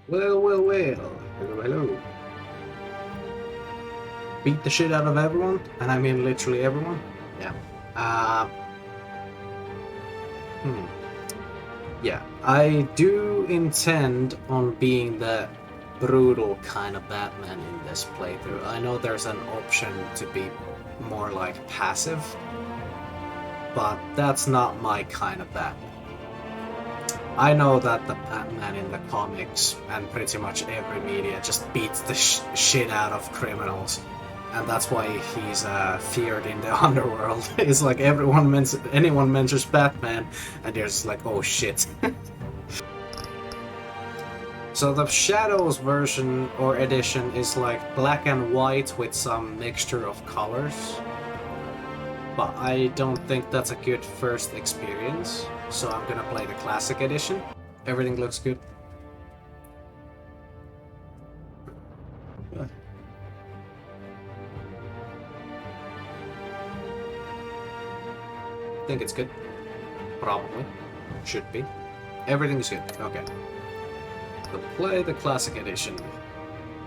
Well. Hello. Beat the shit out of everyone, and I mean literally everyone. Yeah. Uh, Yeah, I do intend on being the brutal kind of Batman in this playthrough. I know there's an option to be more like passive, but that's not my kind of Batman. I know that the Batman in the comics and pretty much every media just beats the shit out of criminals, and that's why he's feared in the underworld. It's like anyone mentions Batman, and they're just like, oh shit. So the Shadows version or edition is like black and white with some mixture of colors. But I don't think that's a good first experience, so I'm gonna play the classic edition. Everything looks good. I think it's good. Probably. Should be. Everything's good. Okay. So play the classic edition.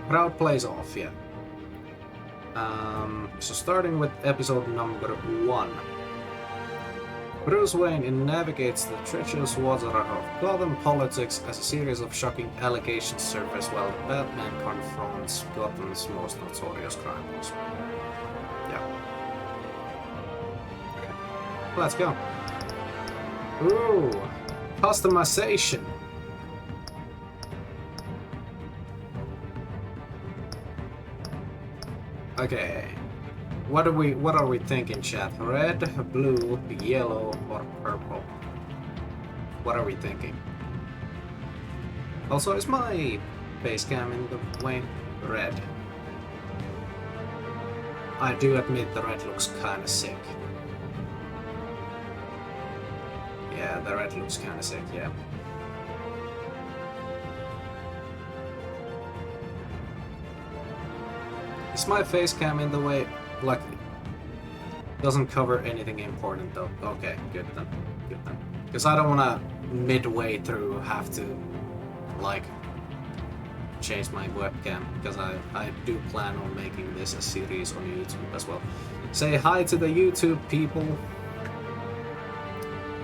Crowd plays off, yeah. So starting with episode number 1. Bruce Wayne navigates the treacherous water of Gotham politics as a series of shocking allegations surface while Batman confronts Gotham's most notorious crime boss. Yeah. Okay. Let's go. Ooh, customization. Okay. What are we thinking, chat? Red, blue, yellow, or purple? What are we thinking? Also, is my base cam in the way? Red. I do admit the red looks kinda sick. Yeah, the red looks kinda sick, yeah. Is my face cam in the way? Like, doesn't cover anything important though. Okay, good then. Because I don't wanna midway through have to, like, change my webcam, because I do plan on making this a series on YouTube as well. Say hi to the YouTube people.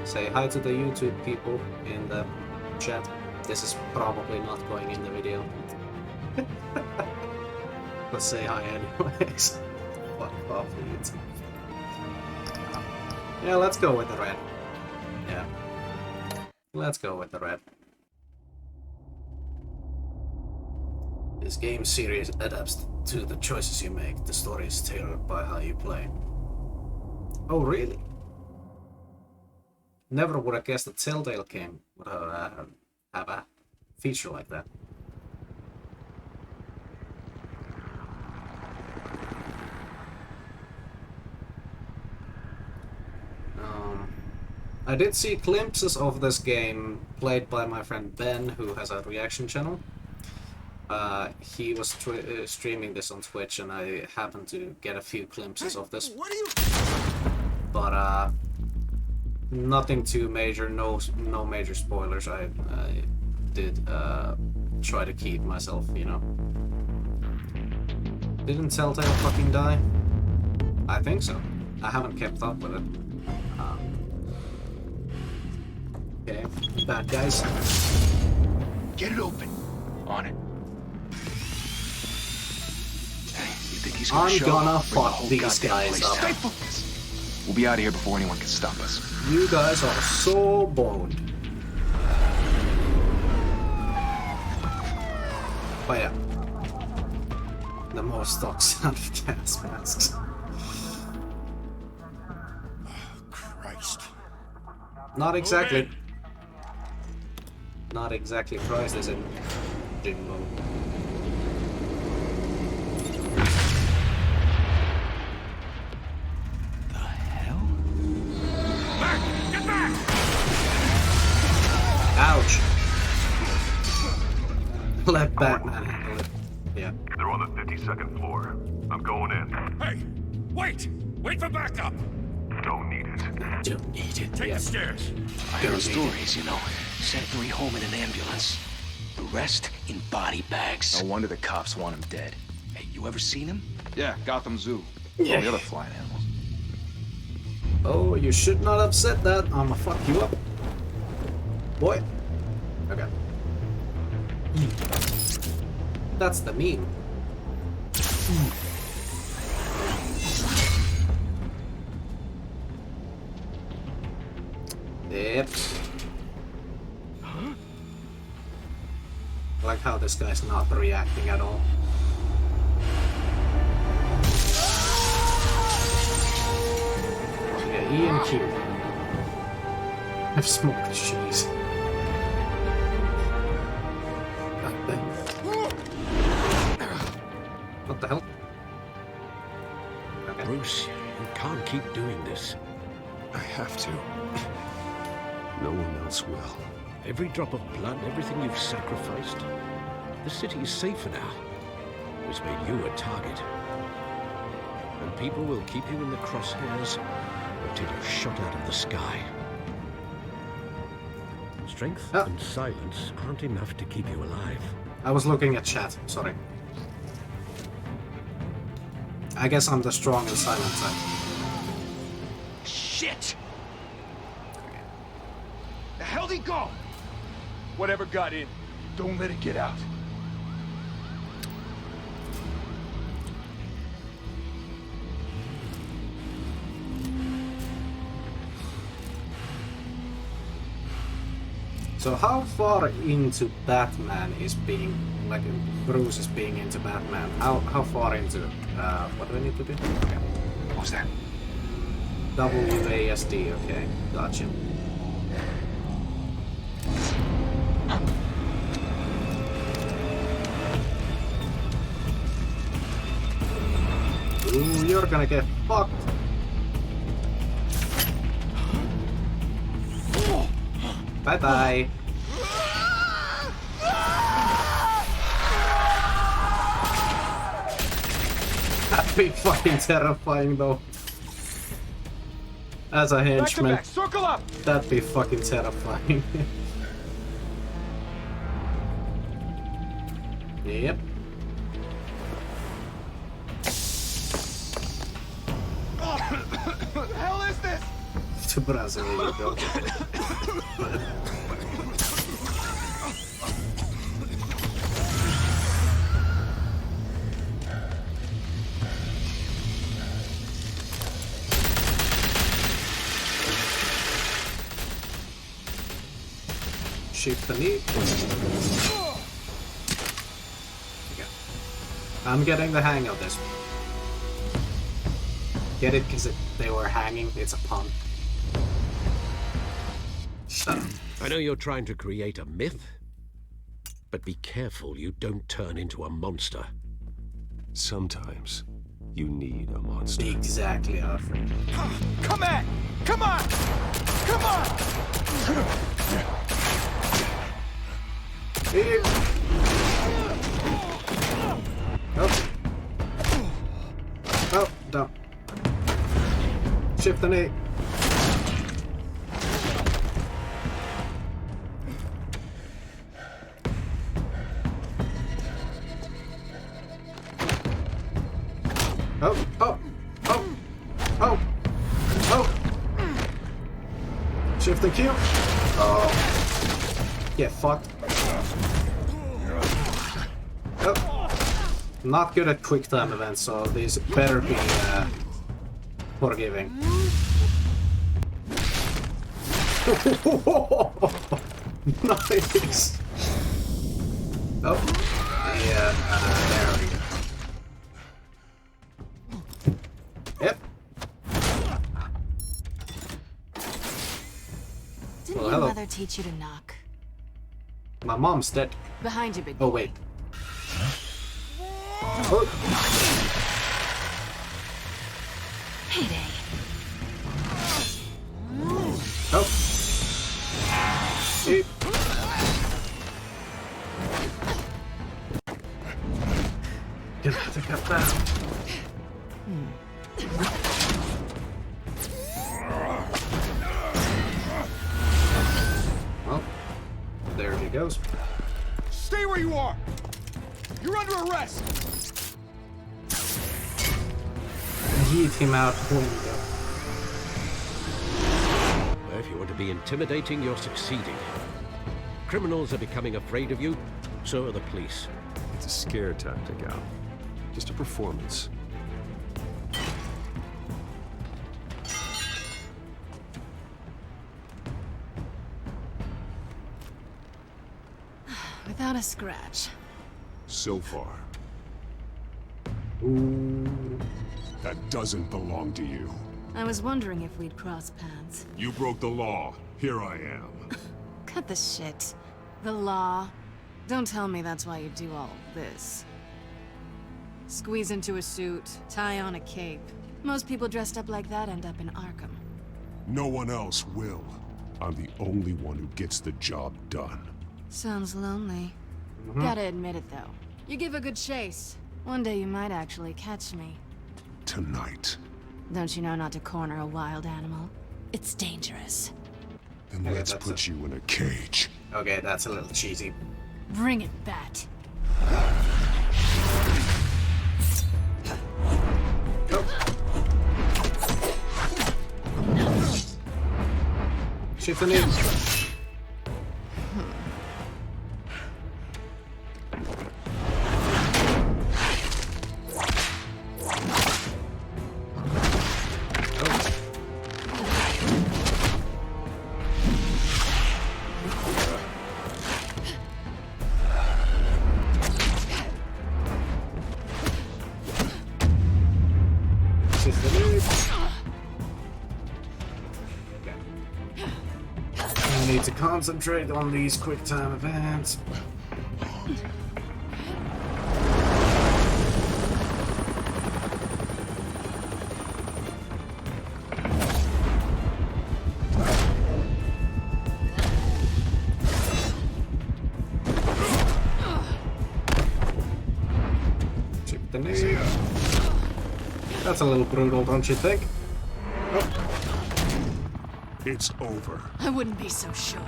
Say hi to the YouTube people in the chat. This is probably not going in the video. But say hi anyways. Fuck off YouTube. Yeah, let's go with the red. Yeah. Let's go with the red. This game series adapts to the choices you make. The story is tailored by how you play. Oh, really? Never would have guessed that Telltale game would have a feature like that. I did see glimpses of this game played by my friend Ben, who has a reaction channel. He was streaming this on Twitch, and I happened to get a few glimpses of this. What are you? But nothing too major, no major spoilers. I did try to keep myself, you know. Didn't Telltale fucking die? I think so. I haven't kept up with it. Okay, bad guys. Get it open. On it. Hey, you think he's gonna show up? I'm gonna Bring the fuck whole these goddamn guys place up. down. Stay focused. We'll be out of here before anyone can stop us. You guys are so boned. But yeah. The most stock sound of gas masks. Christ. Not exactly. Not exactly Christ as in Jimbo. The hell? Back! Get back! Ouch! Let Batman handle it. Yeah. They're on the 52nd floor. I'm going in. Hey! Wait! Wait for backup! Don't need it. Don't need it. Take Yeah. the stairs. I heard stories, you know. Sent 3 home in an ambulance. The rest in body bags. No wonder the cops want him dead. Hey, you ever seen him? Yeah, Gotham Zoo. Yeah. All the other flying animals. Oh, you should not have said that. I'ma fuck you up. Boy. Okay. That's the meme. Yep. I like how this guy's not reacting at all. Yeah, E and Q. I've smoked cheese. What the hell? Okay. Bruce, you can't keep doing this. I have to. No one else will. Every drop of blood, everything you've sacrificed. The city is safer now. It's made you a target. And people will keep you in the crosshairs until you're shot out of the sky. Strength and silence aren't enough to keep you alive. I was looking at chat, sorry. I guess I'm the strong and silent type. Shit! The hell'd he go? Whatever got in, don't let it get out. So how far into Batman is being, like Bruce is being into Batman? How far into? What do I need to do? Okay. What's that? WASD, okay, gotcha. Ooh, you're gonna get fucked. Bye bye. That'd be fucking terrifying though. As a henchman, Back, circle up! that'd be fucking terrifying. Yep. What the hell is this? To Brazil you go. Shift the knee. Okay. I'm getting the hang of this. Get it? Because they were hanging. It's a pun. Shut up. I know you're trying to create a myth, but be careful you don't turn into a monster. Sometimes you need a monster. Exactly, Alfred. Come at! Come on! Come on! Here. Oh. Oh, down. Shift the knee. Oh, oh, oh, oh, oh. Shift and Q. Oh. Get fucked. Oh. Not good at quick time events, so these better be forgiving. Nice. Oh. Yeah, there we go. Yep. Didn't Well, your hello. mother teach you to knock? My mom's dead. Behind you, big Oh, boy. wait. Oh. Heyday. Oh. Hey. Gonna have to cut that. Well, there he goes. Stay Stay where you are! You're under arrest! Yeet him out window. Well, if you want to be intimidating, you're succeeding. Criminals are becoming afraid of you, so are the police. It's a scare tactic, Al. Just a performance. Without a scratch. So far. Ooh. That doesn't belong to you. I was wondering if we'd cross paths. You broke the law. Here I am. Cut the shit. The law. Don't tell me that's why you do all this. Squeeze into a suit, tie on a cape. Most people dressed up like that end up in Arkham. No one else will. I'm the only one who gets the job done. Sounds lonely. Gotta admit it, though. You give a good chase. One day you might actually catch me. Tonight. Don't you know not to corner a wild animal? It's dangerous. Then Okay, let's that's put you in a cage. Okay, that's a little cheesy. Bring it, Bat. Shift the name. Shift the name. I need to concentrate on these quick time events. Chip the knee. That's a little brutal, don't you think? It's over. I wouldn't be so sure.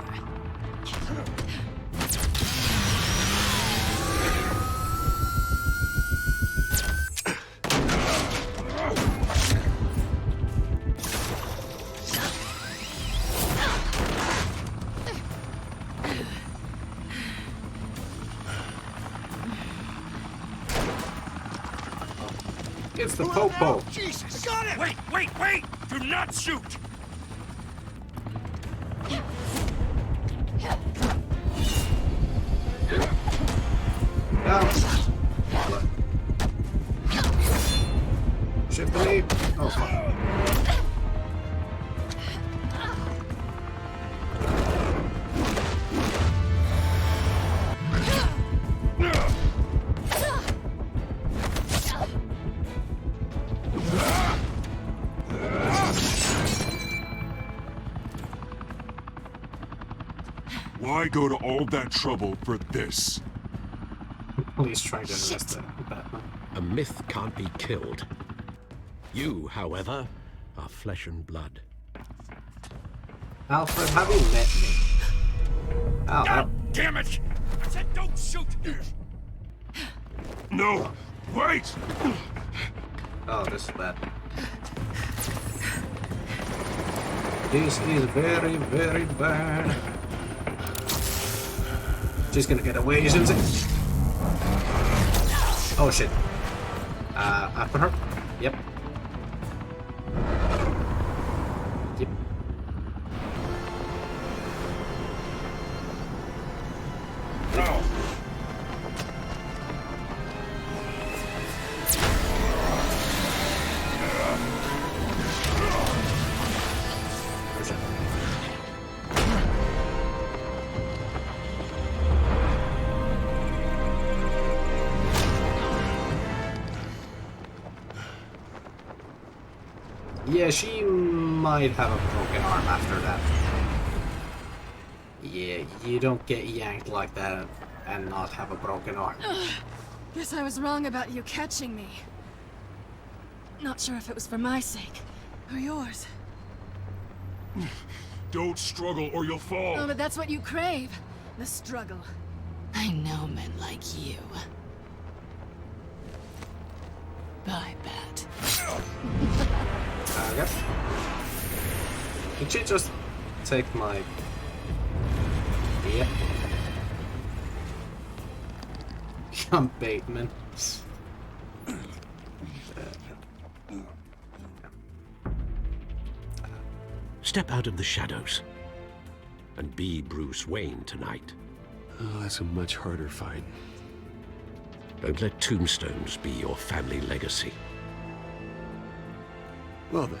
It's the Popo. Jesus! Got it! Wait! Do not shoot! Down. Shift the knee. Oh, fuck. Why go to all that trouble for this? Police trying to arrest the Batman. A myth can't be killed. You, however, are flesh and blood. Alfred, have you met me? Al, God damn it! I said don't shoot! No! Wait! oh, this is bad. This is very, very bad. She's gonna get away, isn't it? Oh shit. I put her. Yep. Yep. Where's it? Yeah, she might have a broken arm after that. Yeah, you don't get yanked like that and not have a broken arm. Guess I was wrong about you catching me. Not sure if it was for my sake or yours. Don't struggle or you'll fall. Oh, but that's what you crave. The struggle. I know men like you. Bye, Bat. Yep. Did you just take my... Yep. I'm Bateman. Step out of the shadows and be Bruce Wayne tonight. Oh, that's a much harder fight. Don't let tombstones be your family legacy. Well then.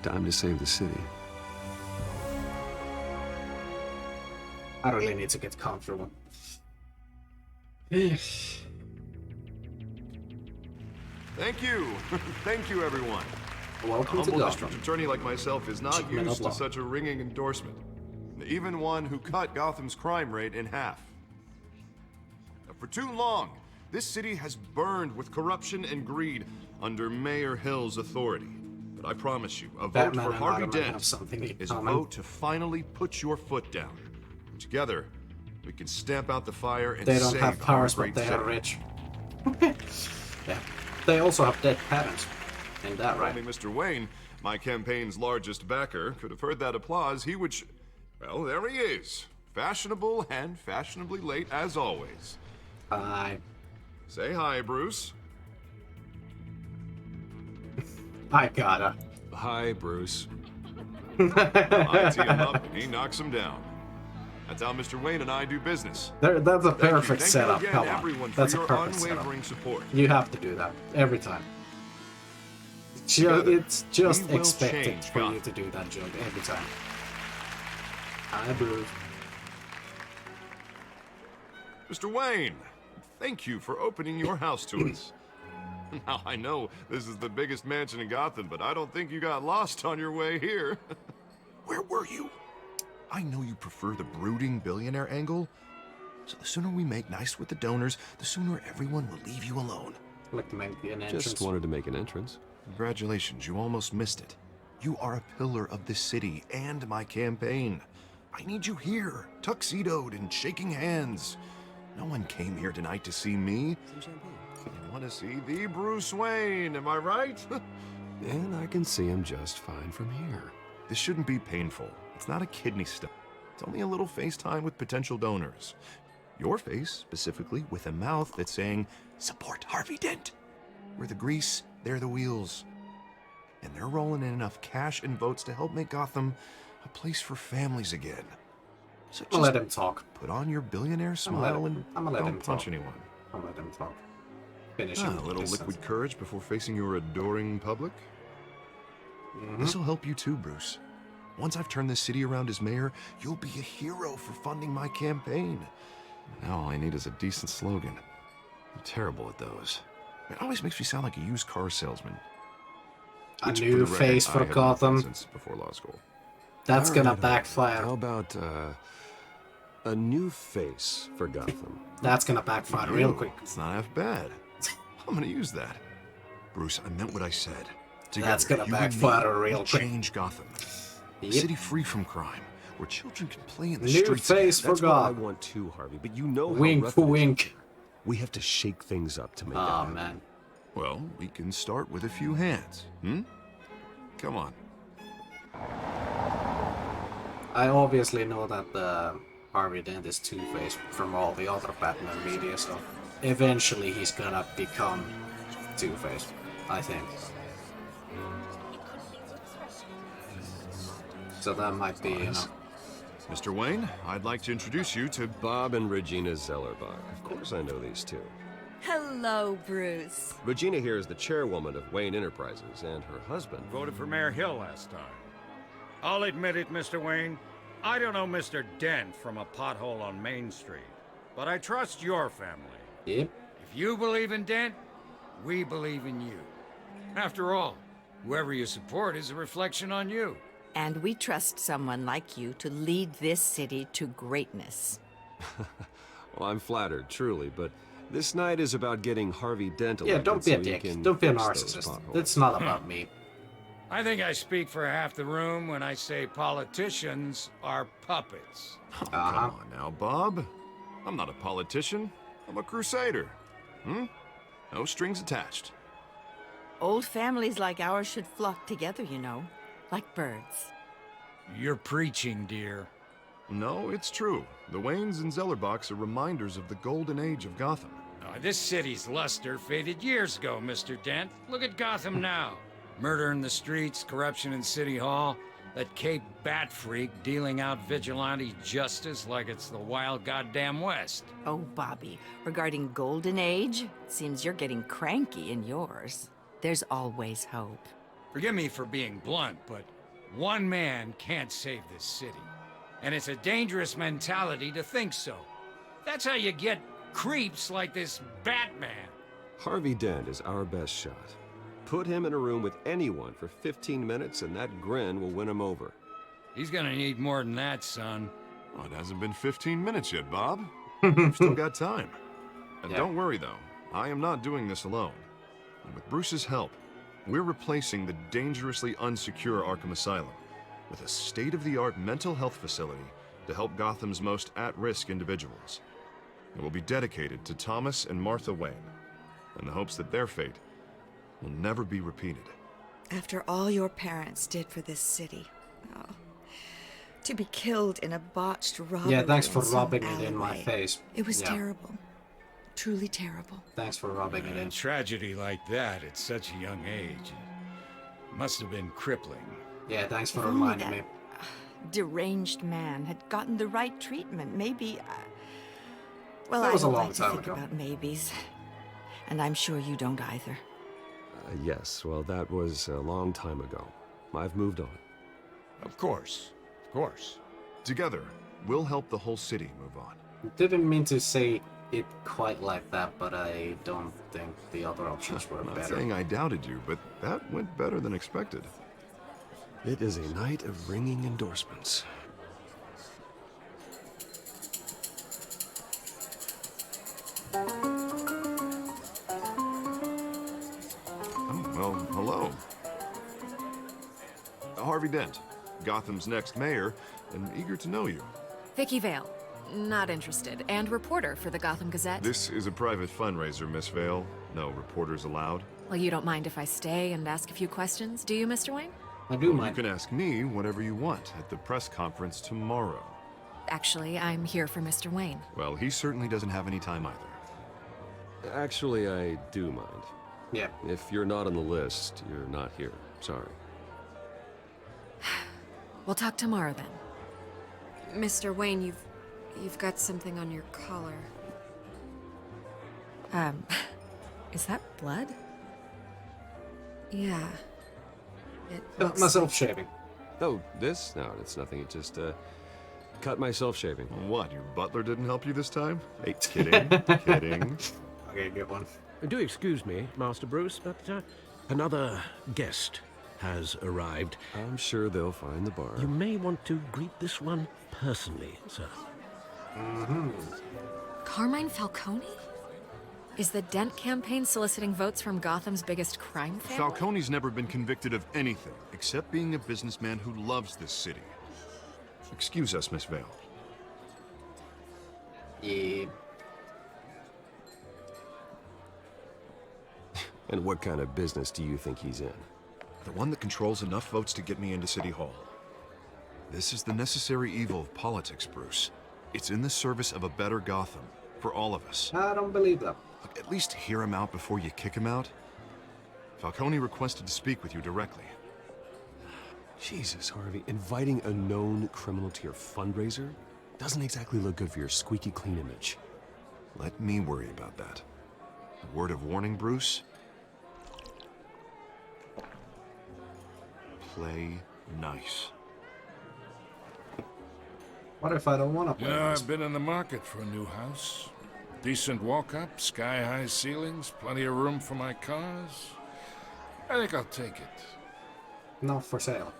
Time to save the city. I really need to get comfortable. Thank you. Thank you, everyone. Welcome A to humble Gotham. district attorney like myself is not Achievement used to unlocked. such a ringing endorsement. Even one who cut Gotham's crime rate in half. For too long, this city has burned with corruption and greed under Mayor Hill's authority. But I promise you, a vote Batman for and Harvey Batman have Dent something in is a common. vote to finally put your foot down. Together, we can stamp out the fire and They don't save have our powers, but great they are city. rich. Yeah. They also have dead parents. Ain't that right? Only Mr. Wayne, my campaign's largest backer, could have heard that applause. He would. Well, there he is. Fashionable and fashionably late as always. I Say hi, Bruce. gotta. Hi, Bruce. I tee him up and he knocks him down. That's how Mr. Wayne and I do business. That's a Thank you. perfect Thank setup. you again, Come on. everyone, That's for a your perfect setup. unwavering support. You have to do that every time. Together, It's just we will expected change for you Gotham. to do that joke every time. Hi, Bruce. Mr. Wayne, thank you for opening your house to us. Now, I know this is the biggest mansion in Gotham, but I don't think you got lost on your way here. Where were you? I know you prefer the brooding billionaire angle, so the sooner we make nice with the donors, the sooner everyone will leave you alone. I'd like to make an entrance. Just wanted to make an entrance. Congratulations, you almost missed it. You are a pillar of this city and my campaign. I need you here, tuxedoed and shaking hands. No one came here tonight to see me. They want to see the Bruce Wayne, am I right? And I can see him just fine from here. This shouldn't be painful. It's not a kidney stone. It's only a little FaceTime with potential donors. Your face, specifically, with a mouth that's saying, support Harvey Dent. We're the grease, they're the wheels. And they're rolling in enough cash and votes to help make Gotham a place for families again. So I'll let just him talk. put on your billionaire I'm gonna let smile him- and I'm gonna let him don't punch talk. anyone. I'll let him talk. Finish A him. little liquid courage before facing your adoring public. Mm-hmm. This'll help you too, Bruce. Once I've turned this city around as mayor, you'll be a hero for funding my campaign. Now all I need is a decent slogan. I'm terrible at those. It always makes me sound like a used car salesman. A Which, new for the record, face I for have not Gotham. done since before law school. That's All gonna right, backfire. How about a new face for Gotham? That's gonna backfire real quick. It's not half bad. I'm gonna use that. Bruce, I meant what I said. That's Together, gonna you and me backfire real will quick. change Gotham. A Yep. city free from crime, where children can play in the New streets. face for That's what I Gotham. want too, Harvey. But you know how Wink, rough it is out wink. there. We have to shake things up to make that Oh happen. man. Well, we can start with a few hands, Come on. I obviously know that Harvey Dent is Two-Face from all the other Batman media, so eventually he's gonna become Two-Face, I think. So that might be, you know. Mr. Wayne, I'd like to introduce you to Bob and Regina Zellerbach. Of course I know these two. Hello, Bruce. Regina here is the chairwoman of Wayne Enterprises, and her husband... Voted for Mayor Hill last time. I'll admit it, Mr. Wayne. I don't know Mr. Dent from a pothole on Main Street, but I trust your family. Yep. If you believe in Dent, we believe in you. After all, whoever you support is a reflection on you. And we trust someone like you to lead this city to greatness. Well, I'm flattered, truly, but this night is about getting Harvey Dent Yeah, elected don't be a so he dick. can Don't be a fix those narcissist. potholes. It's not about me. I think I speak for half the room when I say politicians are puppets. Oh, come on now, Bob. I'm not a politician. I'm a crusader. No strings attached. Old families like ours should flock together, you know, like birds. You're preaching, dear. No, it's true. The Waynes and Zellerbachs are reminders of the golden age of Gotham. This city's luster faded years ago, Mr. Dent. Look at Gotham now. Murder in the streets, corruption in City Hall, that Cape Bat freak dealing out vigilante justice like it's the wild goddamn West. Oh, Bobby, regarding Golden Age, it seems you're getting cranky in yours. There's always hope. Forgive me for being blunt, but one man can't save this city. And it's a dangerous mentality to think so. That's how you get creeps like this Batman. Harvey Dent is our best shot. Put him in a room with anyone for 15 minutes and that grin will win him over. He's gonna need more than that, son. Oh, it hasn't been 15 minutes yet, Bob. We've still got time. And don't worry, though. I am not doing this alone. And with Bruce's help, we're replacing the dangerously unsecure Arkham Asylum with a state-of-the-art mental health facility to help Gotham's most at-risk individuals. It will be dedicated to Thomas and Martha Wayne, in the hopes that their fate will never be repeated. After all your parents did for this city, to be killed in a botched robbery. Yeah, thanks for in some rubbing it in my alleyway. face. It was terrible. Truly terrible. Thanks for rubbing it in. Tragedy like that at such a young age must have been crippling. Yeah, thanks for If only reminding that me. deranged man had gotten the right treatment, maybe... well, That was I a don't long like to time think ago. about maybes. And I'm sure you don't either. Yes, well, that was a long time ago. I've moved on. Of course. Of course. Together, we'll help the whole city move on. Didn't mean to say it quite like that, but I don't think the other options were I'm not better. saying I doubted you, but that went better than expected. It is a night of ringing endorsements. Oh, well, hello. Harvey Dent, Gotham's next mayor, and eager to know you. Vicky Vale. Not interested. And reporter for the Gotham Gazette. This is a private fundraiser, Miss Vale. No reporters allowed. Well, you don't mind if I stay and ask a few questions, do you, Mr. Wayne? I do You mind. can ask me whatever you want at the press conference tomorrow. Actually, I'm here for Mr. Wayne. Well, he certainly doesn't have any time either. Actually, I do mind. Yeah. If you're not on the list, you're not here. Sorry. We'll talk tomorrow then. Mr. Wayne, you've got something on your collar. Is that blood? Yeah. It looks Myself shaving. Oh, this? No, it's nothing. It just, cut myself shaving. What, your butler didn't help you this time? Hey, kidding, kidding. Okay, good one. Do excuse me, Master Bruce, but another guest has arrived. I'm sure they'll find the bar. You may want to greet this one personally, sir. Carmine Falcone? Is the Dent campaign soliciting votes from Gotham's biggest crime family? Falcone's never been convicted of anything except being a businessman who loves this city. Excuse us, Miss Vale. Yeah. And what kind of business do you think he's in? The one that controls enough votes to get me into City Hall. This is the necessary evil of politics, Bruce. It's in the service of a better Gotham, for all of us. I don't believe that. Look, at least hear him out before you kick him out. Falcone requested to speak with you directly. Jesus, Harvey, inviting a known criminal to your fundraiser doesn't exactly look good for your squeaky clean image. Let me worry about that. A word of warning, Bruce? Play nice. What if I don't want to play Yeah, this? I've been in the market for a new house. Decent walk-up, sky-high ceilings, plenty of room for my cars. I think I'll take it. Not for sale.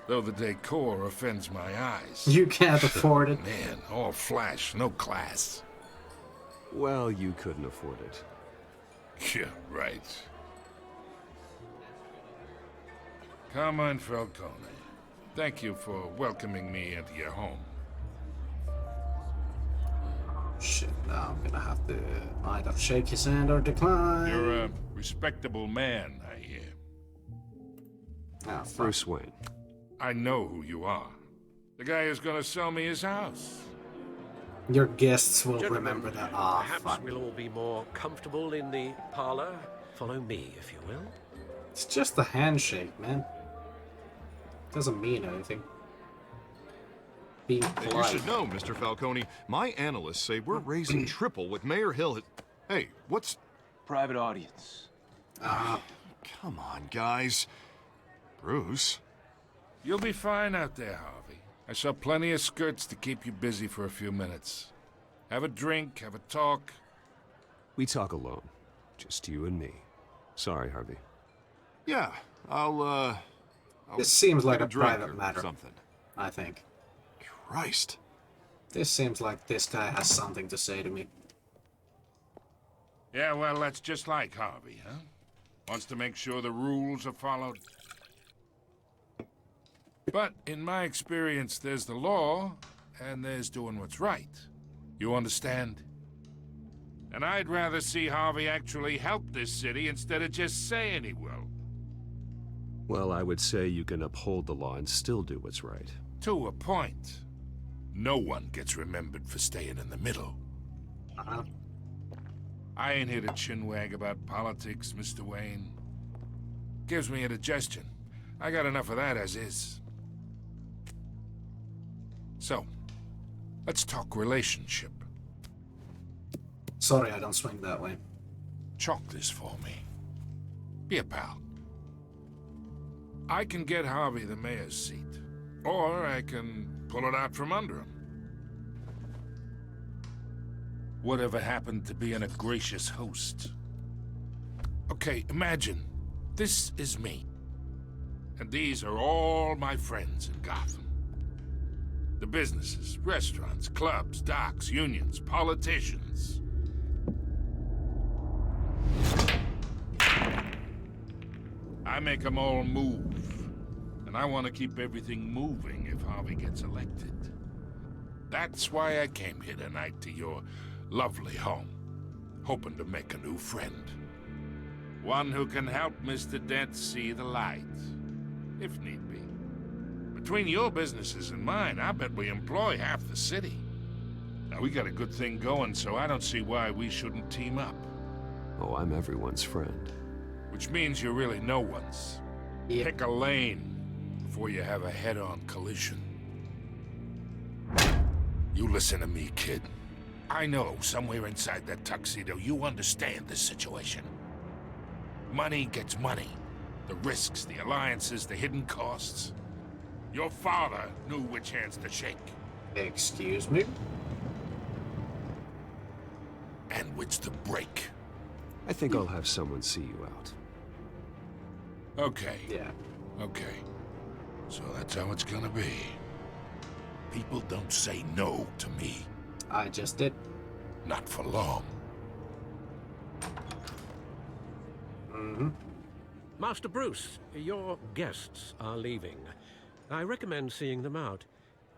Though the decor offends my eyes. You can't afford it. Man, all flash, no class. Well, you couldn't afford it. Yeah, right. Carmine Falcone. Thank you for welcoming me into your home. Shit, now I'm gonna have to either shake his hand or decline. You're a respectable man, I hear. Ah, Bruce Wayne. I know who you are. The guy who's gonna sell me his house. Your guests will Gentlemen, remember that. Ah, perhaps fuck. we'll all be more comfortable in the parlor. Follow me, if you will. It's just a handshake, man. Doesn't mean anything. Being You polite. should know, Mr. Falcone. My analysts say we're raising triple what Mayor Hill had... Hey, what's... Private audience. Come on, guys. Bruce? You'll be fine out there, Harvey. I saw plenty of skirts to keep you busy for a few minutes. Have a drink, have a talk. We talk alone. Just you and me. Sorry, Harvey. Yeah, I'll This seems like get a drink private or matter. something. I think. Christ. This seems like this guy has something to say to me. Yeah, well, that's just like Harvey, huh? Wants to make sure the rules are followed. But in my experience, there's the law, and there's doing what's right. You understand? And I'd rather see Harvey actually help this city instead of just saying he will. Well, I would say you can uphold the law and still do what's right. To a point. No one gets remembered for staying in the middle. I ain't here to chinwag about politics, Mr. Wayne. Gives me indigestion. I got enough of that as is. So, let's talk relationship. Sorry, I don't swing that way. Chalk this for me. Be a pal. I can get Harvey the mayor's seat, or I can pull it out from under him. Whatever happened to being a gracious host? Okay, imagine this is me, and these are all my friends in Gotham. The businesses, restaurants, clubs, docks, unions, politicians. I make them all move. And I want to keep everything moving if Harvey gets elected. That's why I came here tonight to your lovely home, hoping to make a new friend. One who can help Mr. Dent see the light, if need be. Between your businesses and mine, I bet we employ half the city. Now, we got a good thing going, so I don't see why we shouldn't team up. Oh, I'm everyone's friend. Which means you're really no one's. Yep. Pick a lane before you have a head-on collision. You listen to me, kid. I know somewhere inside that tuxedo you understand this situation. Money gets money. The risks, the alliances, the hidden costs. Your father knew which hands to shake. Excuse me? And which to break. I think I'll have someone see you out. Okay. Yeah. Okay. So that's how it's gonna be. People don't say no to me. I just did. Not for long. Mm-hmm. Master Bruce, your guests are leaving. I recommend seeing them out.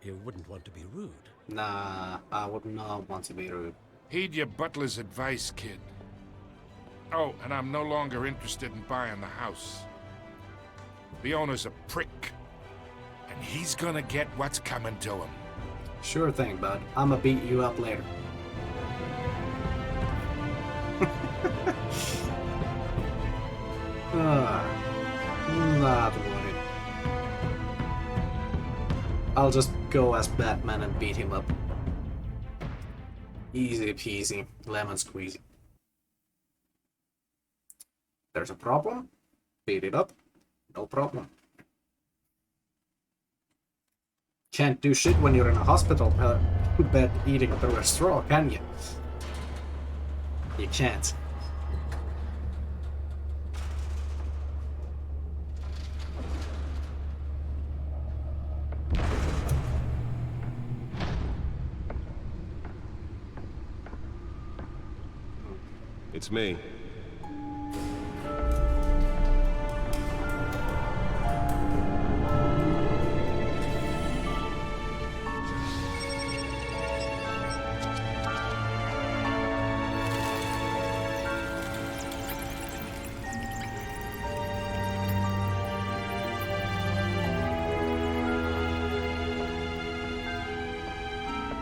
You wouldn't want to be rude. Nah, I would not want to be rude. Heed your butler's advice, kid. Oh, and I'm no longer interested in buying the house. The owner's a prick. And he's gonna get what's coming to him. Sure thing, bud. I'ma beat you up later. Not worried. I'll just go as Batman and beat him up. Easy peasy, lemon squeezy. There's a problem? Beat it up. No problem. Can't do shit when you're in a hospital bed eating through a straw, can you? You can't. It's me.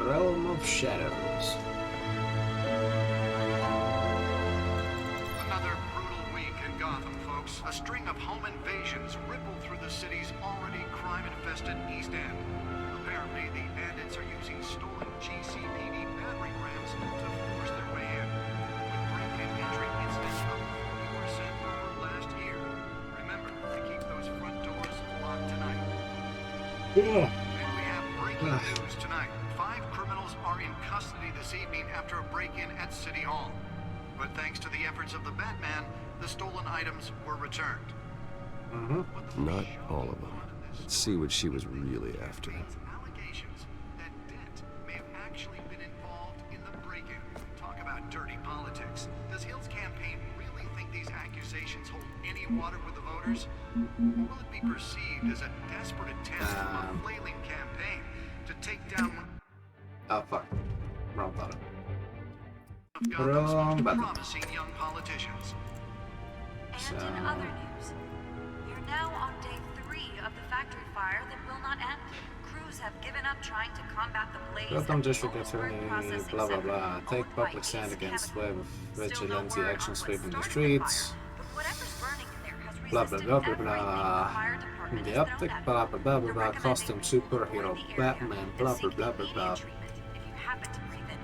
Realm of Shadows. Another brutal week in Gotham, folks. A string of home invasions rippled through the city's already crime-infested East End. Apparently, the bandits are using stolen GCPD battering rams to force their way in. With break-in entry incidents up 40% over last year. Remember to keep those front doors locked tonight. Yeah. And we have breaking news tonight. 5 criminals are in custody this evening after a break-in at City Hall. But thanks to the efforts of the Batman, the stolen items were returned. Not all of them. Let's see what she was really after. Allegations that Dent may have actually been involved in the break-in. Talk about dirty politics. Does Hill's campaign really think these accusations hold any water with the voters? Or will it be perceived as a desperate attempt from a flailing campaign to take down one Oh fuck. Wrong button. of Gotham's most promising young politicians? And in other news, we're now on day 3 of the factory fire that will not end. Crews have given up trying to combat the blaze. Gotham District Attorney, blah blah blah. Take public stand against web vigilante action sweeping the streets. Blah blah blah blah blah. The optic, blah blah blah blah blah. Costume superhero Batman, blah blah blah blah blah.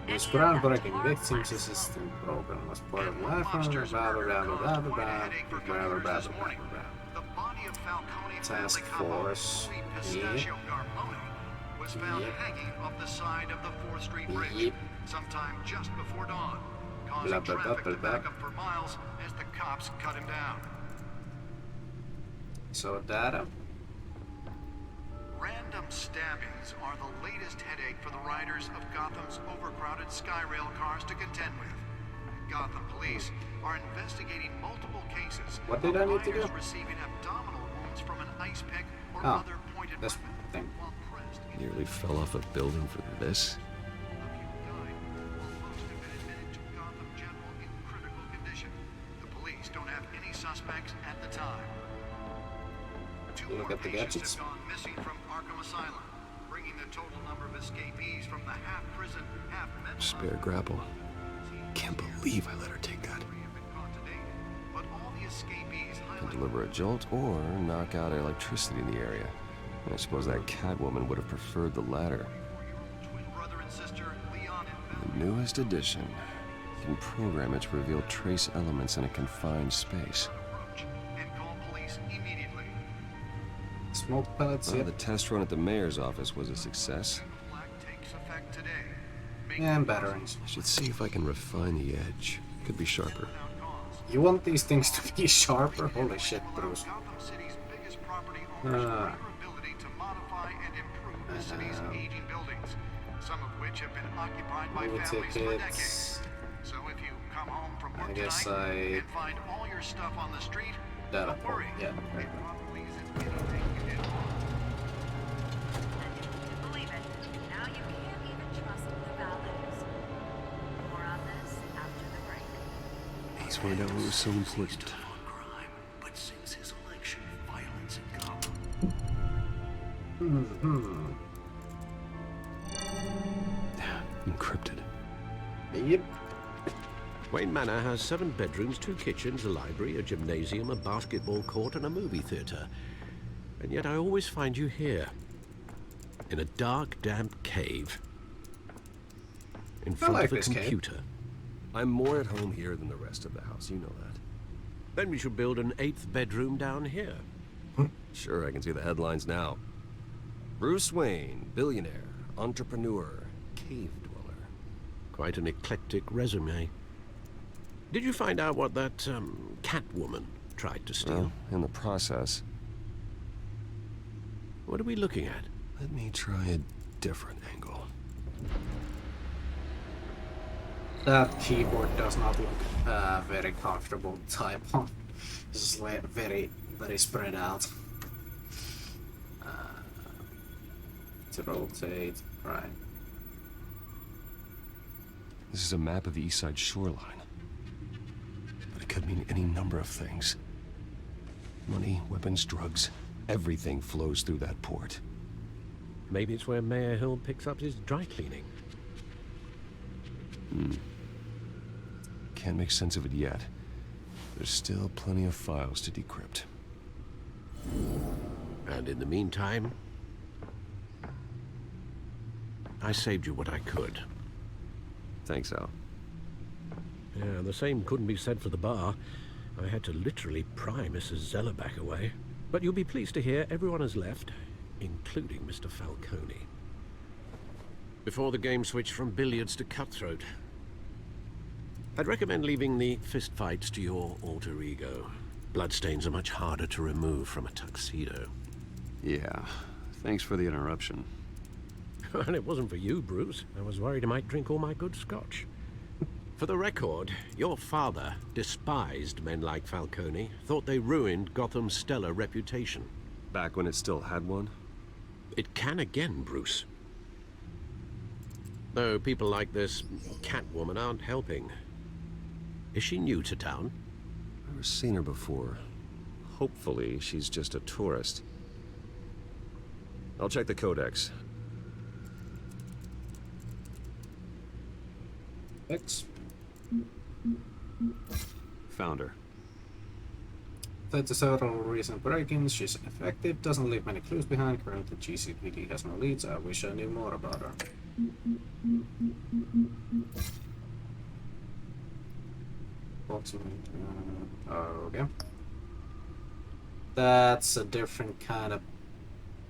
This groundbreaking victims assistance program was part of life from blah blah blah blah blah blah blah blah blah blah. Task Force. Pistachio Garmoni was found hanging off the side of the 4th Street Bridge sometime just before dawn, causing traffic to back up for miles as the cops cut him down. So data. Random stabbings are the latest headache for the riders of Gotham's overcrowded Skyrail cars to contend with. Gotham police are investigating multiple cases What did I need to do? receiving abdominal wounds from an ice pick or Oh, other pointed this weapon thing. while pressed. Nearly fell off a building for this. Most have been admitted to Gotham General in critical condition. The police don't have any suspects at the time. 2 Look more at the patients gadgets. have gone missing from Arkham Asylum, bringing the total number of escapees from the half-prison, half-mental Spare grapple. Can't believe I let her take that. but all the escapees Can deliver a jolt or knock out electricity in the area. I suppose that Catwoman would have preferred the latter. twin brother and sister, Leon and The newest edition. You can program it to reveal trace elements in a confined space. and call police immediately. Smoke pellets. Well, Yep. the test run at the mayor's office was a success. Black takes effect today. And batteries. I should see if I can refine the edge. Could be sharper. You want these things to be sharper? Holy shit, Bruce. Gotham City's biggest property owners for your ability to modify and improve the city's aging buildings, some of which have been occupied by movie families for decades. tickets. So if you come home from work I guess tonight and find all your stuff on the street, Data don't worry. Yeah. It probably isn't anything you did wrong. Believe it, now you can't even trust the valets. More on this after the break. He's where that was so important. But since his election, violence in Gotham. Encrypted. Yep. Wayne Manor has 7 bedrooms, 2 kitchens, a library, a gymnasium, a basketball court, and a movie theater. And yet I always find you here, in a dark, damp cave, in front like of a this cave. computer. I'm more at home here than the rest of the house, you know that. Then we should build an 8th bedroom down here. Sure, I can see the headlines now. Bruce Wayne, billionaire, entrepreneur, cave dweller. Quite an eclectic resume. Did you find out what that Catwoman tried to steal? Well, in the process. What are we looking at? Let me try a different angle. That keyboard does not look very comfortable to type on. This is like very, very spread out. To rotate, right. This is a map of the East Side shoreline. But it could mean any number of things. Money, weapons, drugs, everything flows through that port. Maybe it's where Mayor Hill picks up his dry cleaning. Can't make sense of it yet. There's still plenty of files to decrypt. And in the meantime, I saved you what I could. Thanks, Al. Yeah, the same couldn't be said for the bar. I had to literally pry Mrs. Zellerback away. But you'll be pleased to hear everyone has left, including Mr. Falcone. Before the game switched from billiards to cutthroat. I'd recommend leaving the fistfights to your alter ego. Bloodstains are much harder to remove from a tuxedo. Yeah, thanks for the interruption. And it wasn't for you, Bruce. I was worried I might drink all my good scotch. For the record, your father despised men like Falcone, thought they ruined Gotham's stellar reputation. Back when it still had one? It can again, Bruce. Though people like this Catwoman aren't helping. Is she new to town? I've never seen her before. Hopefully, she's just a tourist. I'll check the codex. X. Found her. Due to several recent break-ins, she's ineffective, doesn't leave many clues behind. Currently, GCPD has no leads. I wish I knew more about her. Okay. That's a different kind of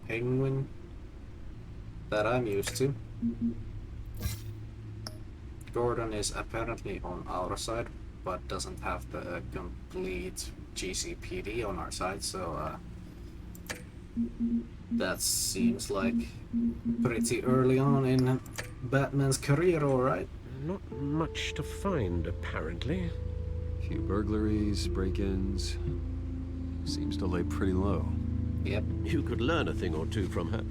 penguin that I'm used to. Gordon is apparently on our side, but doesn't have the complete GCPD on our side, so that seems like pretty early on in Batman's career, alright? Not much to find, apparently. Few burglaries, break-ins. Seems to lay pretty low. Yep. You could learn a thing or two from her.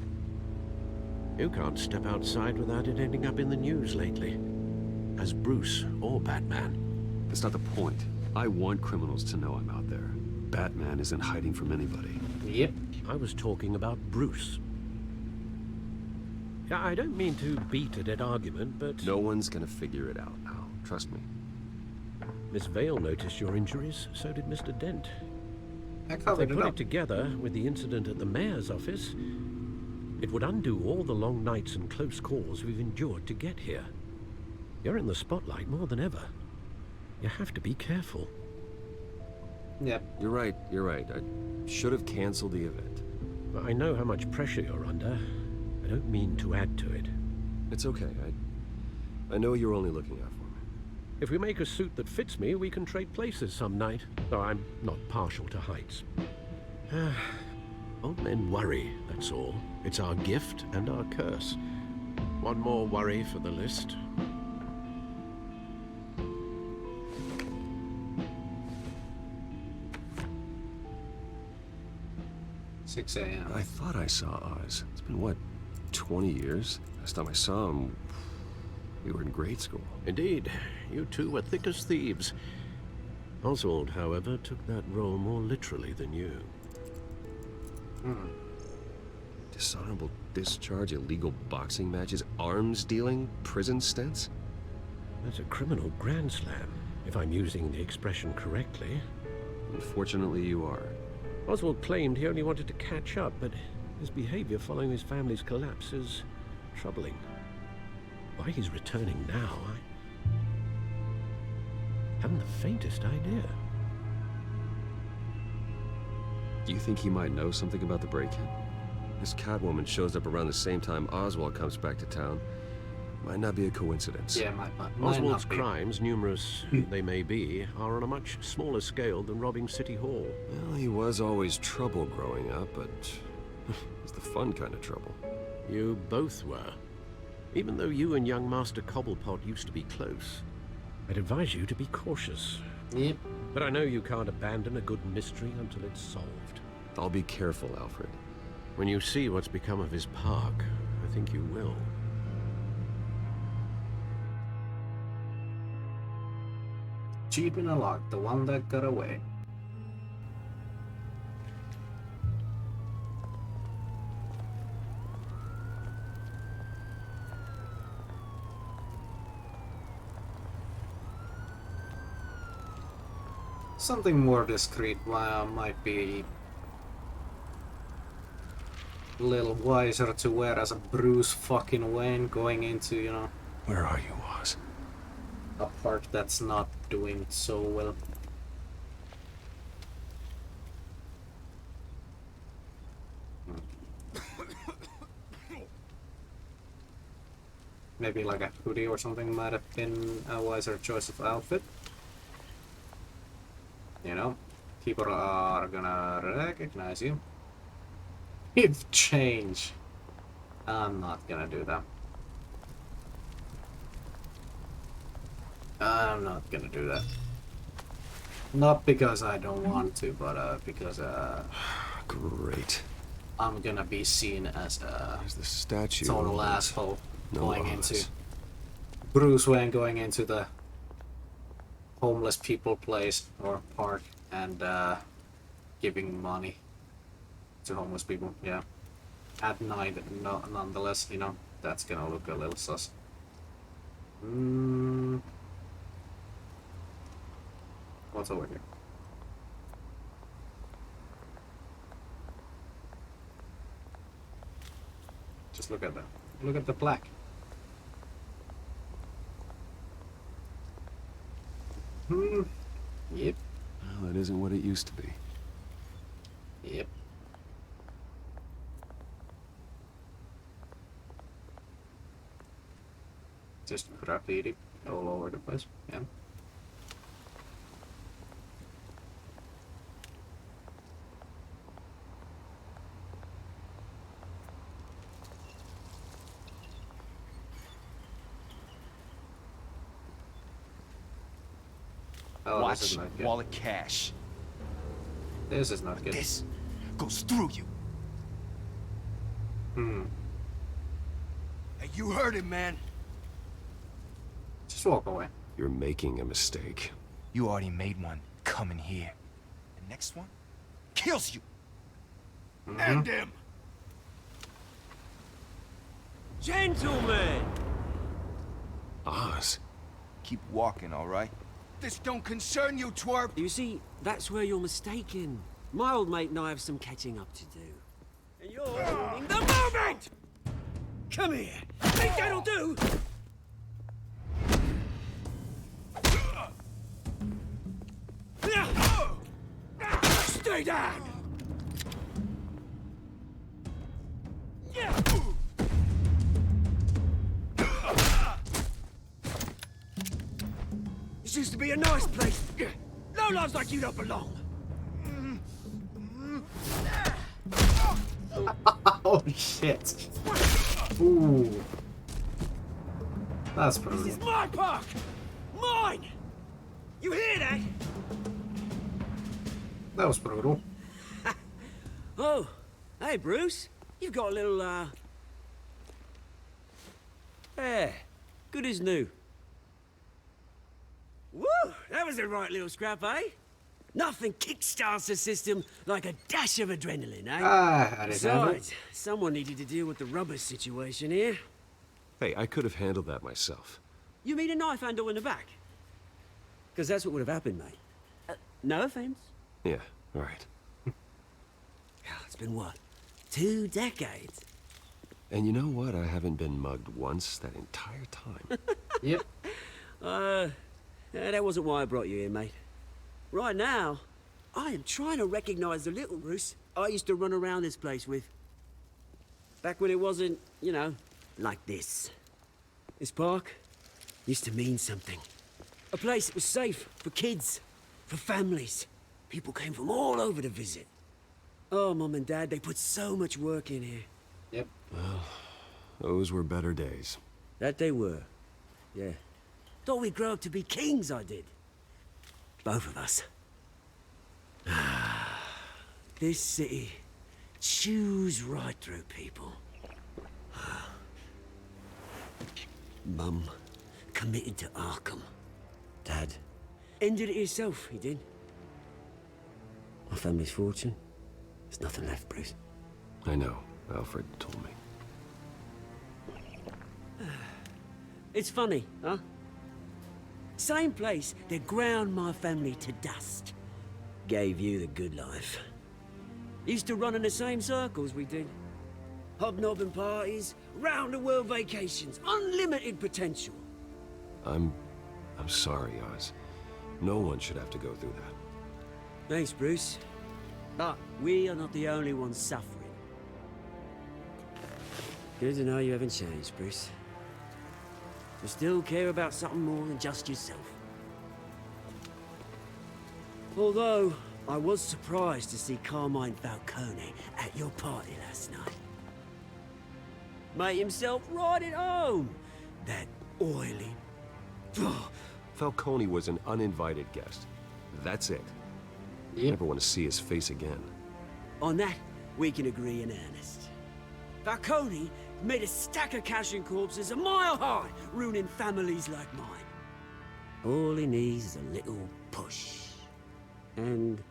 You can't step outside without it ending up in the news lately. As Bruce or Batman. That's not the point. I want criminals to know I'm out there. Batman isn't hiding from anybody. Yep. I was talking about Bruce. Yeah, I don't mean to beat a dead argument, but... No one's gonna figure it out, Al. Trust me. Miss Vale noticed your injuries, so did Mr. Dent. I If they covered it put up. it together with the incident at the mayor's office, it would undo all the long nights and close calls we've endured to get here. You're in the spotlight more than ever. You have to be careful. Yep. You're right. I should have canceled the event. But I know how much pressure you're under. I don't mean to add to it. It's okay. I know you're only looking out for me. If we make a suit that fits me, we can trade places some night. Though I'm not partial to heights. Old men worry, that's all. It's our gift and our curse. One more worry for the list. 6 a.m. I thought I saw Oz. It's been, what, 20 years? Last time I saw him, we were in grade school. Indeed. You two were thick as thieves. Oswald, however, took that role more literally than you. Dishonorable discharge, illegal boxing matches, arms dealing, prison stints? That's a criminal grand slam, if I'm using the expression correctly. Unfortunately, you are. Oswald claimed he only wanted to catch up, but his behavior following his family's collapse is troubling. Why he's returning now, I haven't the faintest idea. Do you think he might know something about the break-in? This Catwoman shows up around the same time Oswald comes back to town. Might not be a coincidence. Yeah, might Oswald's not be. crimes, numerous they may be, are on a much smaller scale than robbing City Hall. Well, he was always trouble growing up, but it's the fun kind of trouble. You both were. Even though you and young Master Cobblepot used to be close. I'd advise you to be cautious. Yep. But I know you can't abandon a good mystery until it's solved. I'll be careful, Alfred. When you see what's become of his park, I think you will. Cheap in a lock, the one that got away. Something more discreet might be a little wiser to wear as a Bruce fucking Wayne going into, you know... Where are you, Oz? A part that's not doing so well. Maybe like a hoodie or something might have been a wiser choice of outfit. You know, people are gonna recognize you. If change. I'm not gonna do that. I'm not gonna do that. Not because I don't want to, but because Great. I'm gonna be seen as a There's the statue. total asshole going Oz. into Bruce Wayne going into the homeless people place or park and giving money to homeless people. Yeah, at night, no, nonetheless, you know, that's gonna look a little sus. What's over here? Just look at that. Look at the plaque. Yep. Well, that isn't what it used to be. Yep. Just graffiti all over the place. Yeah. Oh, this is Watch not good. wallet cash. This is not good. This goes through you. Hey, you heard it, man. Just walk away. You're making a mistake. You already made one coming here. The next one kills you. And him. Gentlemen! Oz. Keep walking, all right? This don't concern you, twerp. You see, that's where you're mistaken. My old mate and I have some catching up to do. And you're ruining the moment! Come here. Think that'll do? Stay down! This used to be a nice place. No lives like you don't belong. Oh shit. Ooh. That's brutal. This is my park! Mine! You hear that? That was brutal. Oh, hey Bruce. You've got a little, Yeah, good as new. Woo! That was a right little scrap, eh? Nothing kickstarts the system like a dash of adrenaline, eh? I didn't handle it. Besides, someone needed to deal with the rubber situation here. Hey, I could have handled that myself. You mean a knife handle in the back? Because that's what would have happened, mate. No offense. Yeah, all right. It's been what? 2 decades? And you know what? I haven't been mugged once that entire time. Yep. That wasn't why I brought you here, mate. Right now, I am trying to recognize the little Bruce I used to run around this place with. Back when it wasn't, you know, like this. This park used to mean something. A place that was safe for kids, for families. People came from all over to visit. Oh, Mum and Dad, they put so much work in here. Yep. Well, those were better days. That they were. Yeah. Thought we'd grow up to be kings, I did. Both of us. This city chews right through people. Mum committed to Arkham. Dad ended it himself, he did. My family's fortune. There's nothing left, Bruce. I know. Alfred told me. It's funny, huh? Same place that ground my family to dust. gave you the good life. Used to run in the same circles we did. Hobnobbing parties, round-the-world vacations, unlimited potential. I'm sorry, Oz. No one should have to go through that. Thanks, Bruce. But we are not the only ones suffering. Good to know you haven't changed, Bruce. You still care about something more than just yourself. Although, I was surprised to see Carmine Falcone at your party last night. Made himself right at home. That oily... Falcone was an uninvited guest. That's it. You never want to see his face again. On that, we can agree in earnest. Falcone made a stack of cash and corpses a mile high, ruining families like mine. All he needs is a little push. And...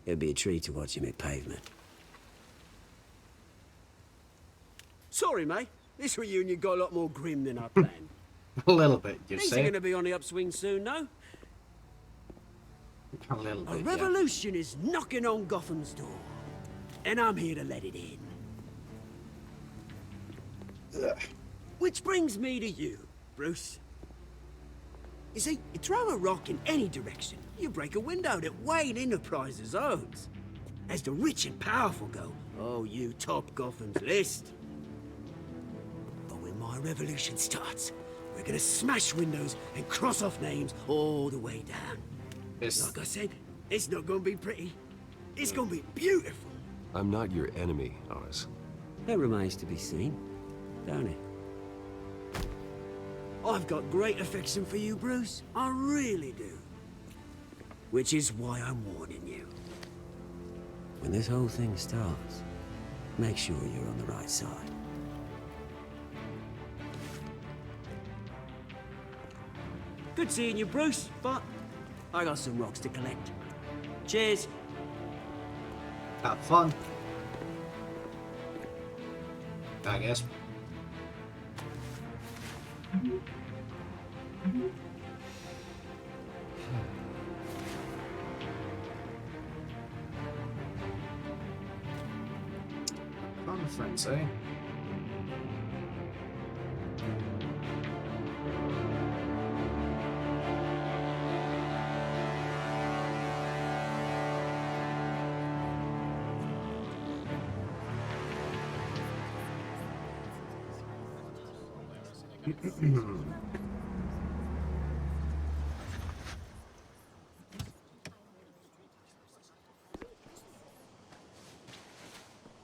it'd be a treat to watch him hit pavement. Sorry, mate. This reunion got a lot more grim than I planned. A little bit, you Things say? are gonna be on the upswing soon, no? A little bit, A revolution is knocking on Gotham's door. And I'm here to let it in. Which brings me to you, Bruce. You see, you throw a rock in any direction, you break a window that Wayne Enterprises owns. As the rich and powerful go, oh, you top Gotham's list. But when my revolution starts, we're gonna smash windows and cross off names all the way down. Like I said, it's not gonna be pretty. It's gonna be beautiful. I'm not your enemy, Oz. That remains to be seen, don't it? I've got great affection for you, Bruce. I really do. Which is why I'm warning you. When this whole thing starts, make sure you're on the right side. Good seeing you, Bruce, but I got some rocks to collect. Cheers. Have fun. I guess. Conference, eh?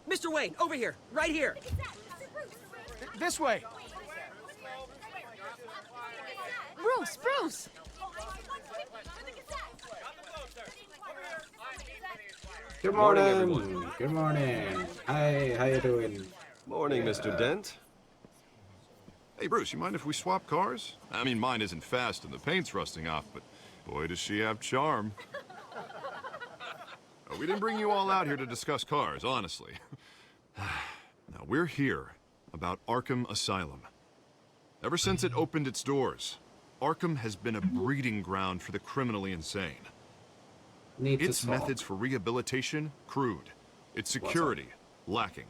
Mr. Wayne, over here, right here. This way. Bruce, Bruce! Good morning, everyone. Good morning. Hi, how you doing? Morning, Mr. Dent. Hey, Bruce, you mind if we swap cars? I mean, mine isn't fast and the paint's rusting off, but boy, does she have charm. We didn't bring you all out here to discuss cars, honestly. Now, we're here about Arkham Asylum. Ever since it opened its doors, Arkham has been a breeding ground for the criminally insane. Its methods for rehabilitation, crude. Its security, lacking.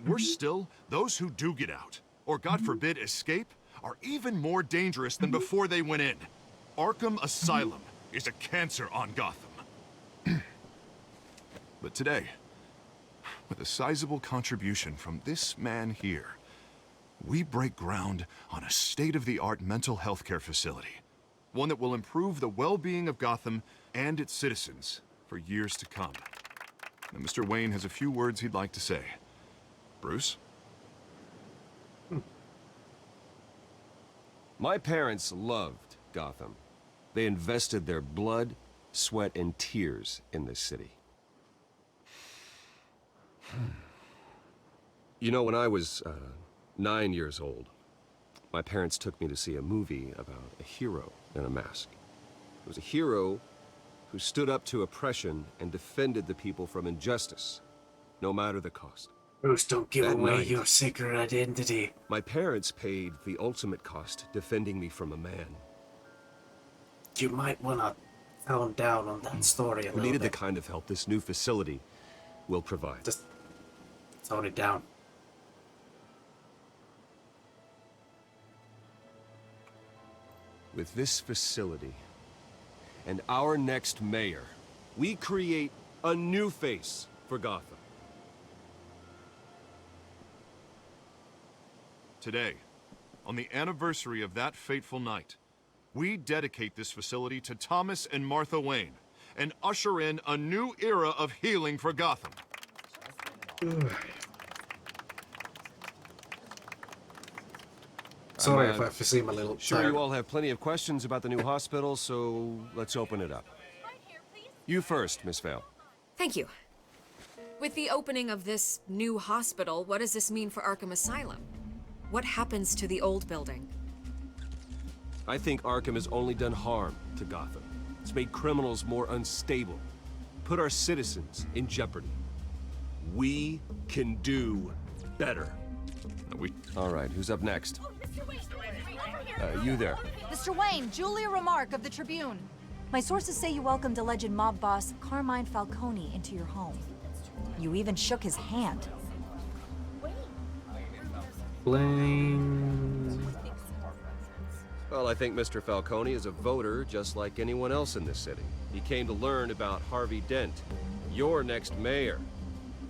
Worse still, those who do get out, or God forbid escape, are even more dangerous than before they went in. Arkham Asylum is a cancer on Gotham. But today, with a sizable contribution from this man here, we break ground on a state-of-the-art mental health care facility. One that will improve the well-being of Gotham and its citizens for years to come. And Mr. Wayne has a few words he'd like to say. Bruce? My parents loved Gotham. They invested their blood, sweat, and tears in this city. You know, when I was 9 years old, my parents took me to see a movie about a hero in a mask. It was a hero who stood up to oppression and defended the people from injustice, no matter the cost. Bruce, don't give That away night, your secret identity. My parents paid the ultimate cost defending me from a man you might want to tone down on that story a We little needed bit. the kind of help this new facility will provide. Just tone it down. With this facility and our next mayor, we create a new face for Gotham. Today, on the anniversary of that fateful night, we dedicate this facility to Thomas and Martha Wayne and usher in a new era of healing for Gotham. Sorry if I seem a little Sure, tired. you all have plenty of questions about the new hospital, so let's open it up. You first, Miss Vale. Thank you. With the opening of this new hospital, what does this mean for Arkham Asylum? What happens to the old building? I think Arkham has only done harm to Gotham. It's made criminals more unstable, put our citizens in jeopardy. We can do better. All right, who's up next? You there. Mr. Wayne, Julia Remark of the Tribune. My sources say you welcomed alleged mob boss Carmine Falcone into your home. You even shook his hand. Blame. Well, I think Mr. Falcone is a voter just like anyone else in this city. He came to learn about Harvey Dent, your next mayor.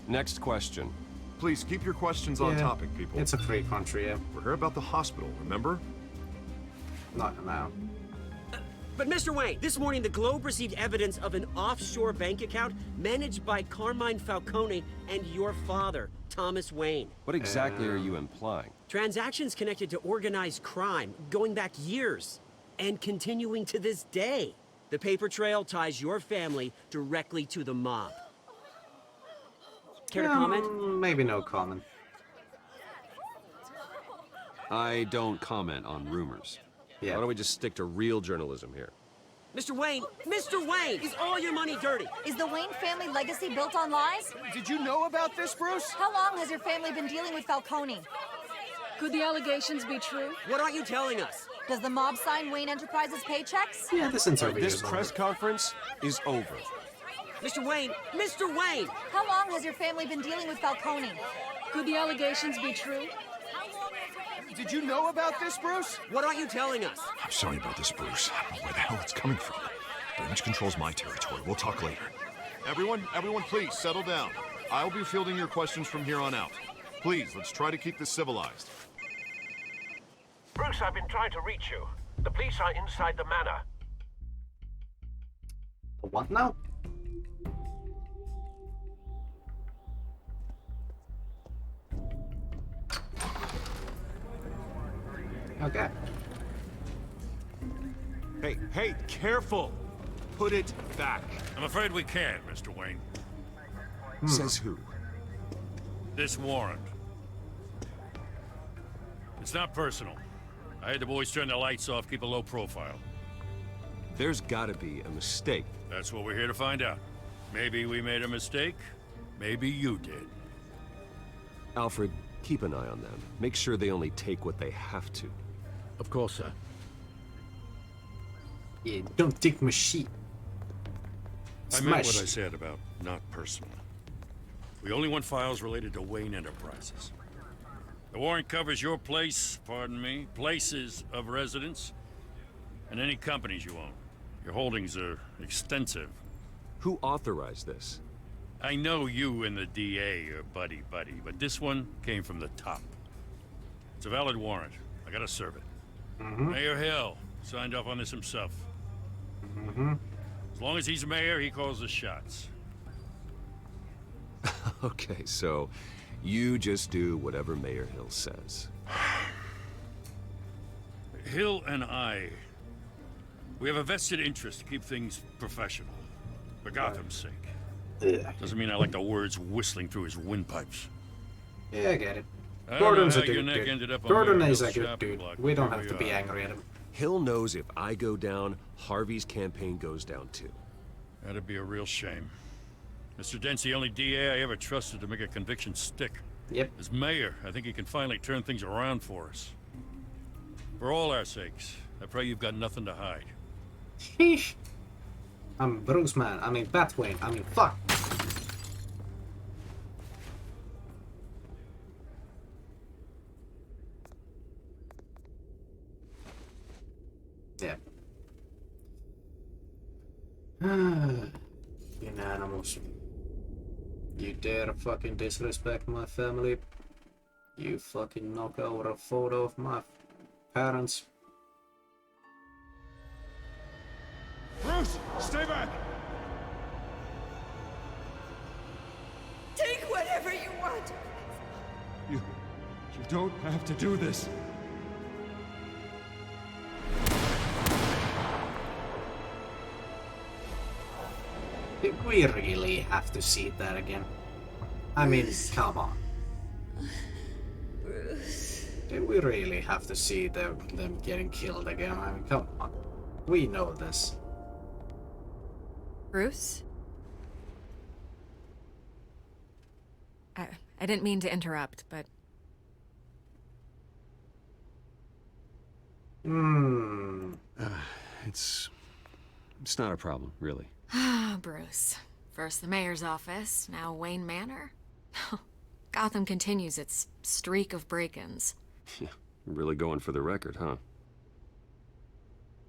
Next question. Please keep your questions on topic, people. It's a free country, yeah. We're here about the hospital, remember? Not now. But Mr. Wayne, this morning the Globe received evidence of an offshore bank account managed by Carmine Falcone and your father, Thomas Wayne. What exactly are you implying? Transactions connected to organized crime, going back years, and continuing to this day. The paper trail ties your family directly to the mob. Care to comment? Maybe no comment. I don't comment on rumors. Yeah. Why don't we just stick to real journalism here? Mr. Wayne, is all your money dirty? Is the Wayne family legacy built on lies? Did you know about this, Bruce? How long has your family been dealing with Falcone? Could the allegations be true? What aren't you telling us? Does the mob sign Wayne Enterprises paychecks? Yeah, this interview This is press conference is over. Mr. Wayne! How long has your family been dealing with Falcone? Could the allegations be true? Did you know about this, Bruce? What aren't you telling us? I'm sorry about this, Bruce. I don't know where the hell it's coming from. Damage control's my territory. We'll talk later. Everyone, please settle down. I'll be fielding your questions from here on out. Please, let's try to keep this civilized. Bruce, I've been trying to reach you. The police are inside the manor. What now? Okay. Hey, careful! Put it back. I'm afraid we can't, Mr. Wayne. Says who? This warrant. It's not personal. I had the boys turn the lights off, keep a low profile. There's gotta be a mistake. That's what we're here to find out. Maybe we made a mistake. Maybe you did. Alfred, keep an eye on them. Make sure they only take what they have to. Of course, sir. Yeah, don't take my shit. I meant what I said about not personal. We only want files related to Wayne Enterprises. The warrant covers your place, pardon me, places of residence, and any companies you own. Your holdings are extensive. Who authorized this? I know you and the DA are buddy-buddy, but this one came from the top. It's a valid warrant. I gotta serve it. Mayor Hill signed off on this himself. As long as he's mayor, he calls the shots. Okay, so you just do whatever Mayor Hill says. Hill and I, we have a vested interest to keep things professional, for Gotham's sake. Doesn't mean I like the words whistling through his windpipes. Yeah, I get it. I don't Gordon's know a how your good neck dude. ended up on Gordon Mayor is a Hill's good shopping dude. block. We don't Here have to we be are. angry at him. Hill knows if I go down, Harvey's campaign goes down too. That'd be a real shame. Mr. Dent's the only DA I ever trusted to make a conviction stick. Yep. As mayor, I think he can finally turn things around for us. For all our sakes, I pray you've got nothing to hide. Sheesh. I'm Bruce, man. I mean, Batwing. I mean, fuck. Yeah. Unanimous. You dare fucking disrespect my family? You fucking knock over a photo of my parents? Bruce, stay back! Take whatever you want. You don't have to do this. Did we really have to see that again? I mean, come on. Bruce. Did we really have to see them getting killed again? I mean, come on. We know this. Bruce? I didn't mean to interrupt, but... It's not a problem, really. Ah, Bruce. First the mayor's office, now Wayne Manor. Gotham continues its streak of break-ins. Yeah, really going for the record, huh?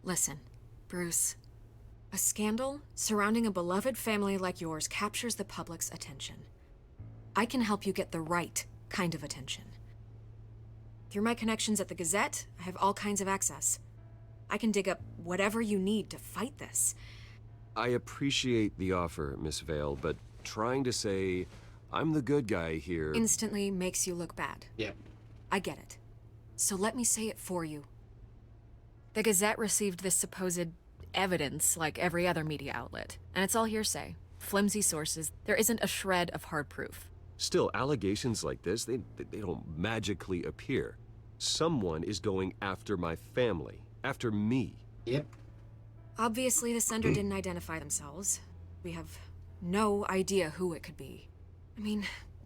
Listen, Bruce. A scandal surrounding a beloved family like yours captures the public's attention. I can help you get the right kind of attention. Through my connections at the Gazette, I have all kinds of access. I can dig up whatever you need to fight this. I appreciate the offer, Miss Vale, but trying to say I'm the good guy here... Instantly makes you look bad. Yeah. I get it. So let me say it for you. The Gazette received this supposed evidence like every other media outlet, and it's all hearsay. Flimsy sources. There isn't a shred of hard proof. Still, allegations like this, they don't magically appear. Someone is going after my family. After me. Yep. Obviously, the sender didn't identify themselves. We have no idea who it could be. I mean,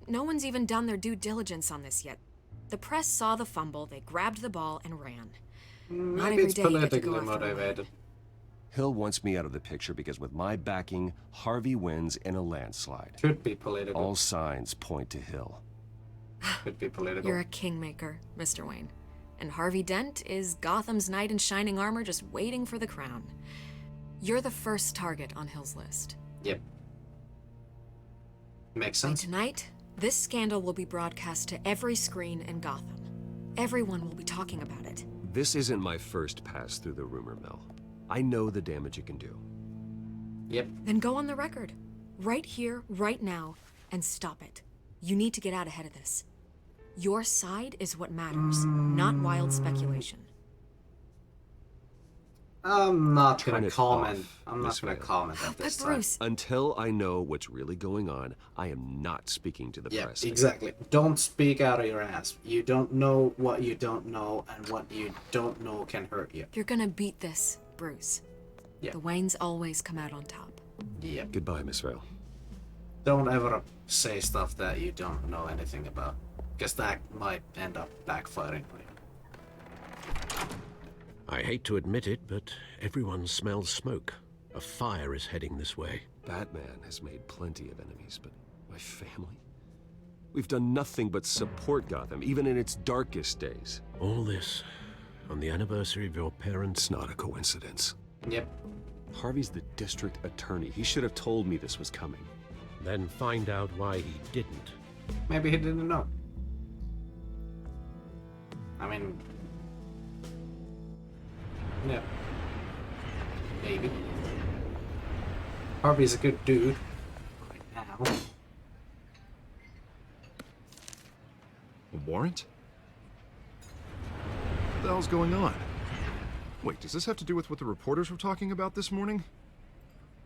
no one's even done their due diligence on this yet. The press saw the fumble, they grabbed the ball and ran. Not Maybe every it's day you get to go politically after motivated. Hill wants me out of the picture because with my backing, Harvey wins in a landslide. Could be political. All signs point to Hill. Could be political. You're a kingmaker, Mr. Wayne. And Harvey Dent is Gotham's knight in shining armor just waiting for the crown. You're the first target on Hill's list. Yep. Makes sense. And tonight, this scandal will be broadcast to every screen in Gotham. Everyone will be talking about it. This isn't my first pass through the rumor mill. I know the damage it can do. Yep. Then go on the record. Right here, right now, and stop it. You need to get out ahead of this. Your side is what matters, not wild speculation. I'm not Turn gonna it comment. off, I'm not Miss gonna Vale. comment at this But time. Bruce... Until I know what's really going on, I am not speaking to the Yeah, press. exactly. Don't speak out of your ass. You don't know what you don't know, and what you don't know can hurt you. You're gonna beat this, Bruce. Yeah. The Waynes always come out on top. Yeah. Goodbye, Miss Vale. Don't ever say stuff that you don't know anything about, because that might end up backfiring on you. I hate to admit it, but everyone smells smoke. A fire is heading this way. Batman has made plenty of enemies, but my family? We've done nothing but support Gotham, even in its darkest days. All this on the anniversary of your parents' It's not a coincidence. Yep. Harvey's the district attorney. He should have told me this was coming. Then find out why he didn't. Maybe he didn't know. I mean... yeah. Maybe. Harvey's a good dude. Right now. A warrant? What the hell's going on? Wait, does this have to do with what the reporters were talking about this morning?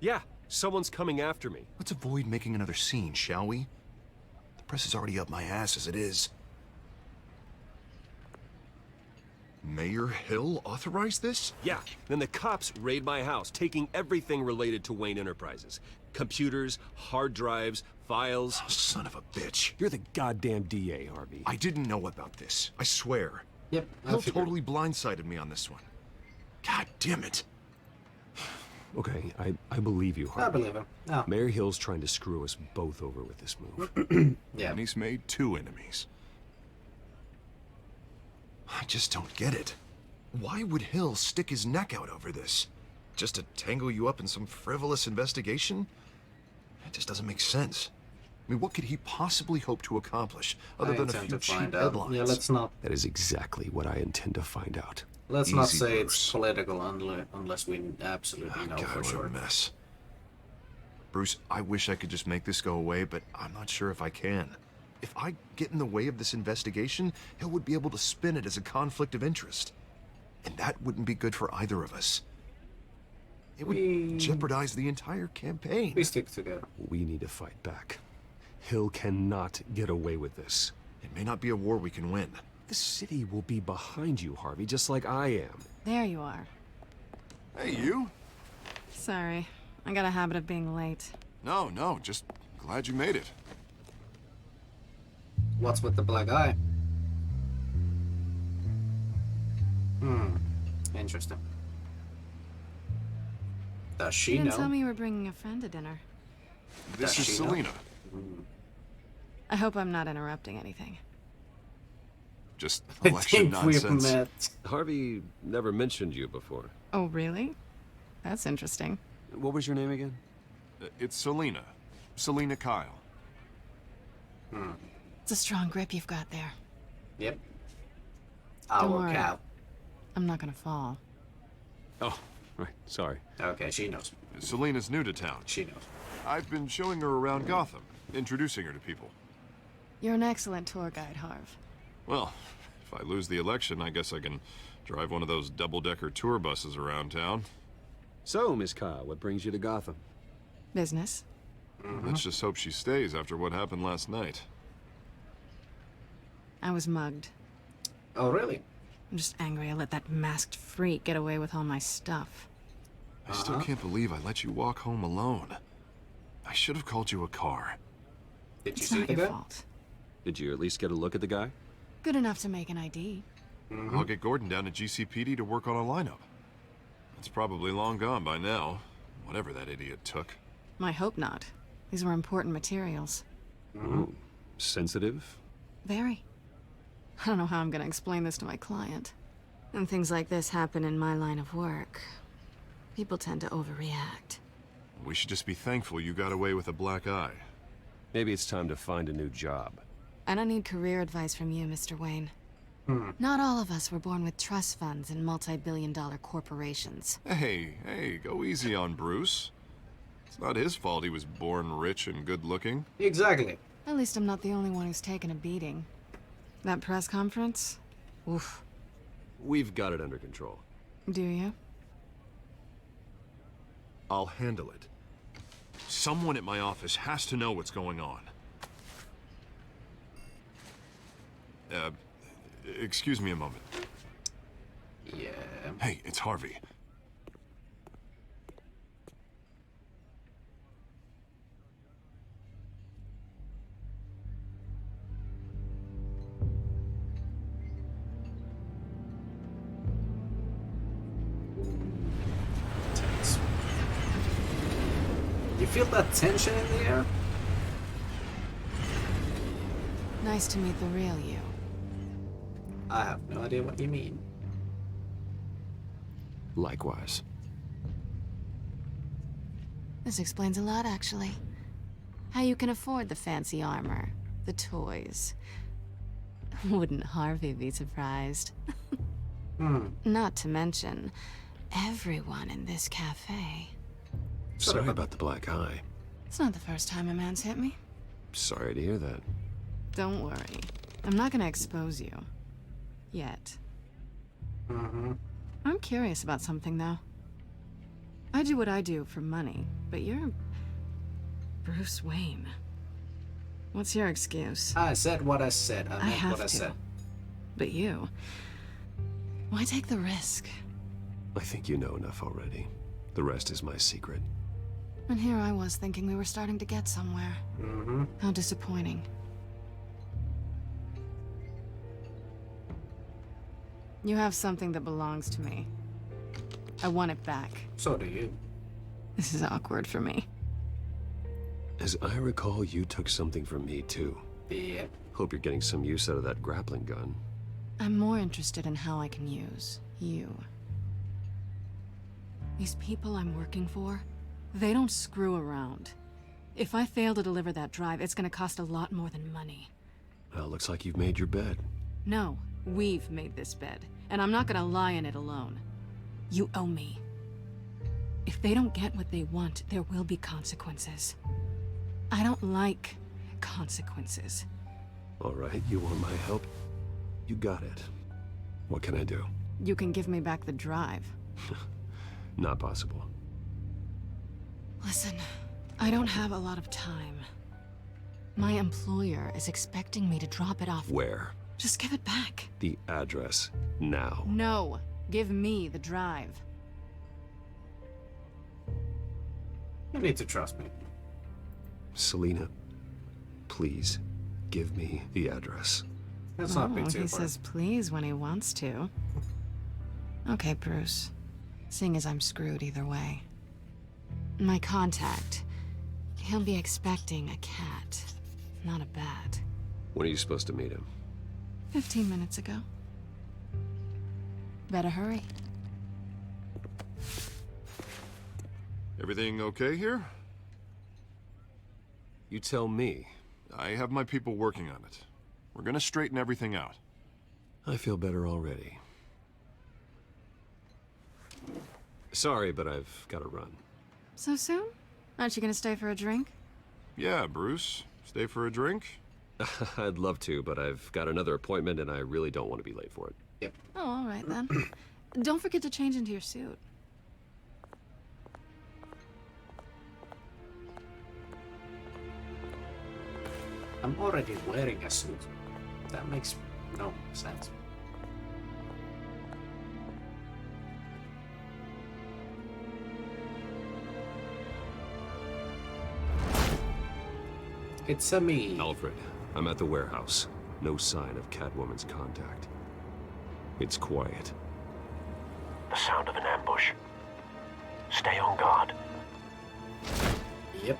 Yeah, someone's coming after me. Let's avoid making another scene, shall we? The press is already up my ass as it is. Mayor Hill authorized this? Yeah, then the cops raid my house, taking everything related to Wayne Enterprises. Computers, hard drives, files. Oh, son of a bitch. You're the goddamn DA, Harvey. I didn't know about this. I swear. Yep, Hill totally blindsided me on this one. God damn it. Okay, I believe you, Harvey. I believe him. No. Mayor Hill's trying to screw us both over with this move. Yeah. And he's made 2 enemies. I just don't get it. Why would Hill stick his neck out over this? Just to tangle you up in some frivolous investigation? It just doesn't make sense. I mean, what could he possibly hope to accomplish other than a few cheap headlines? Yeah, let's not. That is exactly what I intend to find out. Let's Easy, not say Bruce. it's political unless we absolutely know God, for what sure. a mess. Bruce, I wish I could just make this go away, but I'm not sure if I can. If I get in the way of this investigation, Hill would be able to spin it as a conflict of interest. And that wouldn't be good for either of us. It would jeopardize the entire campaign. We stick together. We need to fight back. Hill cannot get away with this. It may not be a war we can win. The city will be behind you, Harvey, just like I am. There you are. Hey, you? Sorry. I got a habit of being late. No, just glad you made it. What's with the black eye? Interesting. Does she You didn't know? tell me you were bringing a friend to dinner. This is Selena. I hope I'm not interrupting anything. Just I election think we've nonsense. met. Harvey never mentioned you before. Oh, really? That's interesting. What was your name again? It's Selena. Selena Kyle. It's a strong grip you've got there. Yep. Don't I'll worry. work out. I'm not gonna fall. Oh, right. Sorry. Okay, she knows. Selena's new to town. She knows. I've been showing her around Gotham, introducing her to people. You're an excellent tour guide, Harv. Well, if I lose the election, I guess I can drive one of those double-decker tour buses around town. So, Miss Kyle, what brings you to Gotham? Business. Let's just hope she stays after what happened last night. I was mugged. Oh, really? I'm just angry I let that masked freak get away with all my stuff. I still can't believe I let you walk home alone. I should have called you a car. Did you It's see not the your guy? fault. Did you at least get a look at the guy? Good enough to make an ID. I'll get Gordon down to GCPD to work on a lineup. It's probably long gone by now, whatever that idiot took. I hope not. These were important materials. Oh, sensitive? Very. I don't know how I'm gonna explain this to my client. When things like this happen in my line of work, people tend to overreact. We should just be thankful you got away with a black eye. Maybe it's time to find a new job. I don't need career advice from you, Mr. Wayne. Not all of us were born with trust funds and multi-billion-dollar corporations. Hey, go easy on Bruce. It's not his fault he was born rich and good-looking. Exactly. At least I'm not the only one who's taken a beating. That press conference? Oof. We've got it under control. Do you? I'll handle it. Someone at my office has to know what's going on. Excuse me a moment. Yeah. Hey, it's Harvey. Tense. You feel that tension in the air? Nice to meet the real you. I have no idea what you mean. Likewise. This explains a lot, actually. How you can afford the fancy armor, the toys. Wouldn't Harvey be surprised? Not to mention, everyone in this cafe. Sorry about the black eye. It's not the first time a man's hit me. Sorry to hear that. Don't worry. I'm not gonna expose you. Yet. I'm curious about something, though. I do what I do for money, but you're Bruce Wayne. What's your excuse? I said what I said. I meant have what I to. said. But you... Why take the risk? I think you know enough already. The rest is my secret. And here I was thinking we were starting to get somewhere. How disappointing. You have something that belongs to me. I want it back. So do you. This is awkward for me. As I recall, you took something from me, too. Yeah. Hope you're getting some use out of that grappling gun. I'm more interested in how I can use you. These people I'm working for, they don't screw around. If I fail to deliver that drive, it's gonna cost a lot more than money. Well, looks like you've made your bed. No, we've made this bed, and I'm not gonna lie in it alone. You owe me. If they don't get what they want, there will be consequences. I don't like consequences. All right, you want my help? You got it. What can I do? You can give me back the drive. Not possible. Listen, I don't have a lot of time. My employer is expecting me to drop it off. Where? Just give it back. The address, now. No, give me the drive. You need to trust me. Selina, please, give me the address. Let's not be too He far. says please when he wants to. Okay, Bruce. Seeing as I'm screwed either way. My contact. He'll be expecting a cat, not a bat. When are you supposed to meet him? 15 minutes ago. Better hurry. Everything okay here? You tell me. I have my people working on it. We're gonna straighten everything out. I feel better already. Sorry, but I've got to run. So soon? Aren't you gonna stay for a drink? Yeah, Bruce. Stay for a drink? I'd love to, but I've got another appointment and I really don't want to be late for it. Yep. Oh, all right then. Don't forget to change into your suit. I'm already wearing a suit. That makes no sense. It's a me. Alfred, I'm at the warehouse. No sign of Catwoman's contact. It's quiet. The sound of an ambush. Stay on guard. Yep.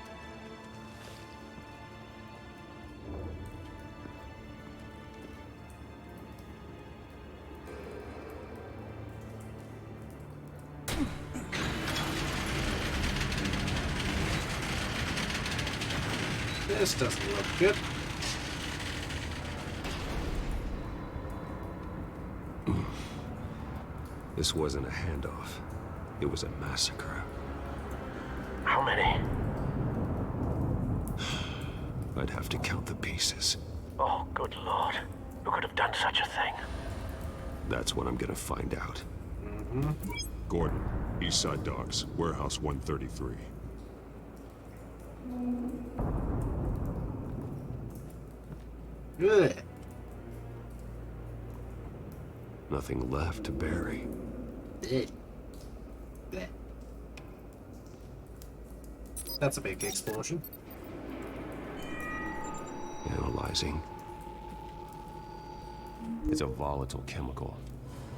This doesn't look good. This wasn't a handoff. It was a massacre. How many? I'd have to count the pieces. Oh, good lord. Who could have done such a thing? That's what I'm gonna find out. Gordon, Eastside Docks, Warehouse 133. Good. Nothing left to bury. Blech. Blech. That's a big explosion. Analyzing. It's a volatile chemical.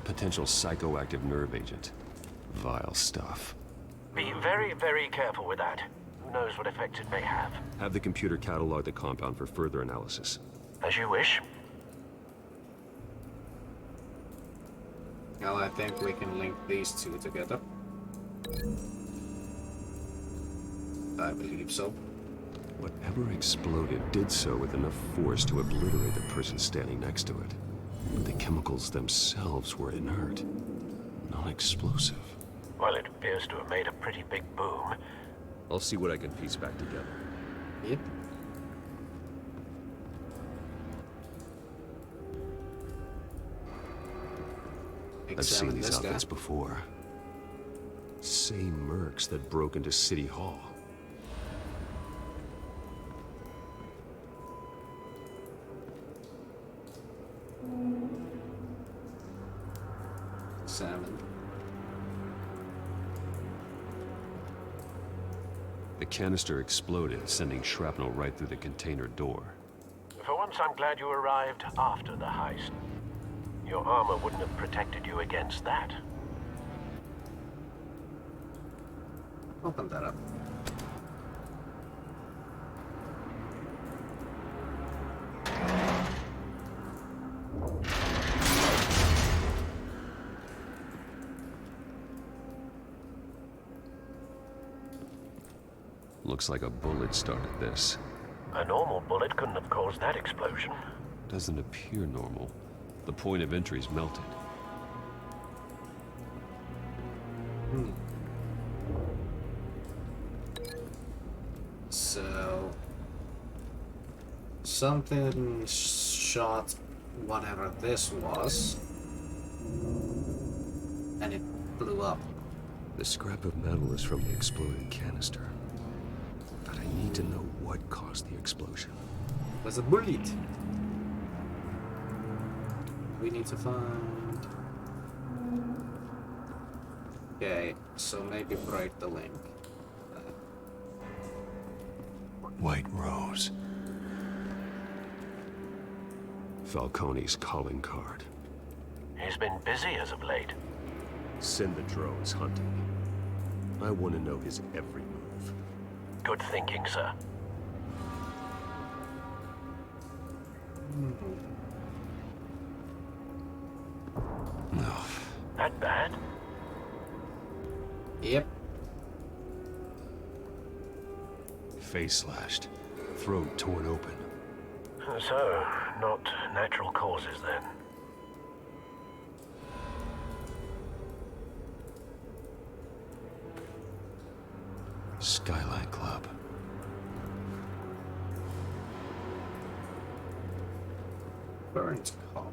Potential psychoactive nerve agent. Vile stuff. Be very, very careful with that. Who knows what effect it may have. Have the computer catalog the compound for further analysis. As you wish. Well, I think we can link these two together. I believe so. Whatever exploded did so with enough force to obliterate the person standing next to it. But the chemicals themselves were inert, non-explosive. Well, it appears to have made a pretty big boom. I'll see what I can piece back together. Yep. I've seen these outfits before. Same mercs that broke into City Hall. Salmon. The canister exploded, sending shrapnel right through the container door. For once, I'm glad you arrived after the heist. Your armor wouldn't have protected you against that. Open that up. Looks like a bullet started this. A normal bullet couldn't have caused that explosion. Doesn't appear normal. The point of entry's melted. So... something shot whatever this was, and it blew up. The scrap of metal is from the exploded canister. But I need to know what caused the explosion. It was a bullet. We need to find... Okay, so maybe break the link. White Rose. Falcone's calling card. He's been busy as of late. Send the drones hunting. I want to know his every move. Good thinking, sir. No. That bad? Yep. Face slashed. Throat torn open. So, not natural causes then. Skyline Club. Burnt cop.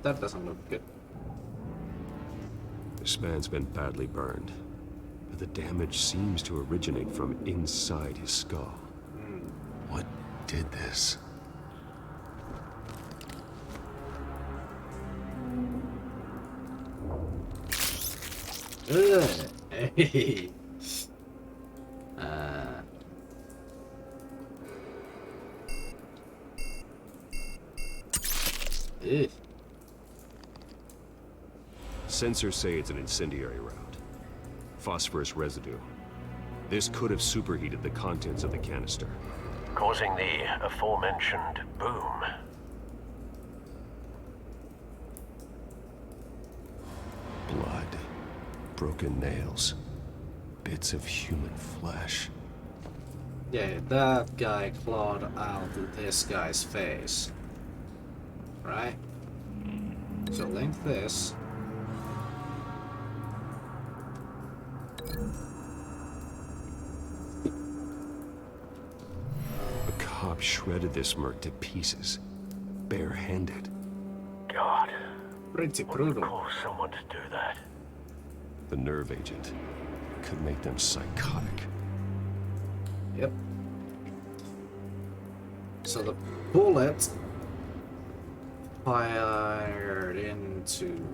That doesn't look good. This man's been badly burned, but the damage seems to originate from inside his skull. What did this? Hey. Sensors say it's an incendiary round. Phosphorus residue. This could have superheated the contents of the canister. Causing the aforementioned boom. Blood. Broken nails. Bits of human flesh. Yeah, that guy clawed out this guy's face. Right? So link this. A cop shredded this merc to pieces. Barehanded. God. Pretty What brutal. would cause someone to do that? The nerve agent could make them psychotic. Yep. So the bullet fired into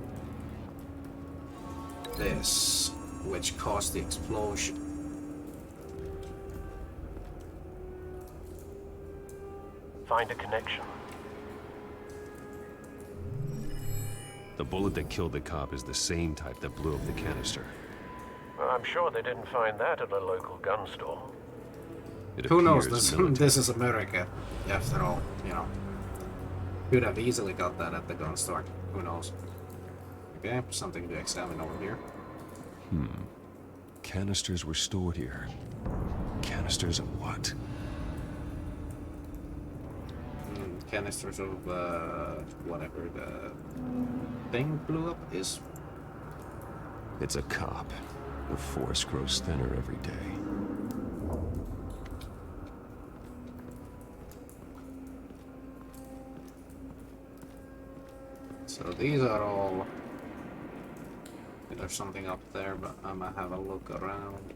this, which caused the explosion. Find a connection. The bullet that killed the cop is the same type that blew up the canister. I'm sure they didn't find that at a local gun store. Who knows? appears This, military. this is America, after all, you know. Could have easily got that at the gun store. Who knows? Okay, something to examine over here. Canisters were stored here. Canisters of what? Canisters of whatever the thing blew up is. It's a cop. The force grows thinner every day. So these are all. There's something up there, but I'm gonna have a look around.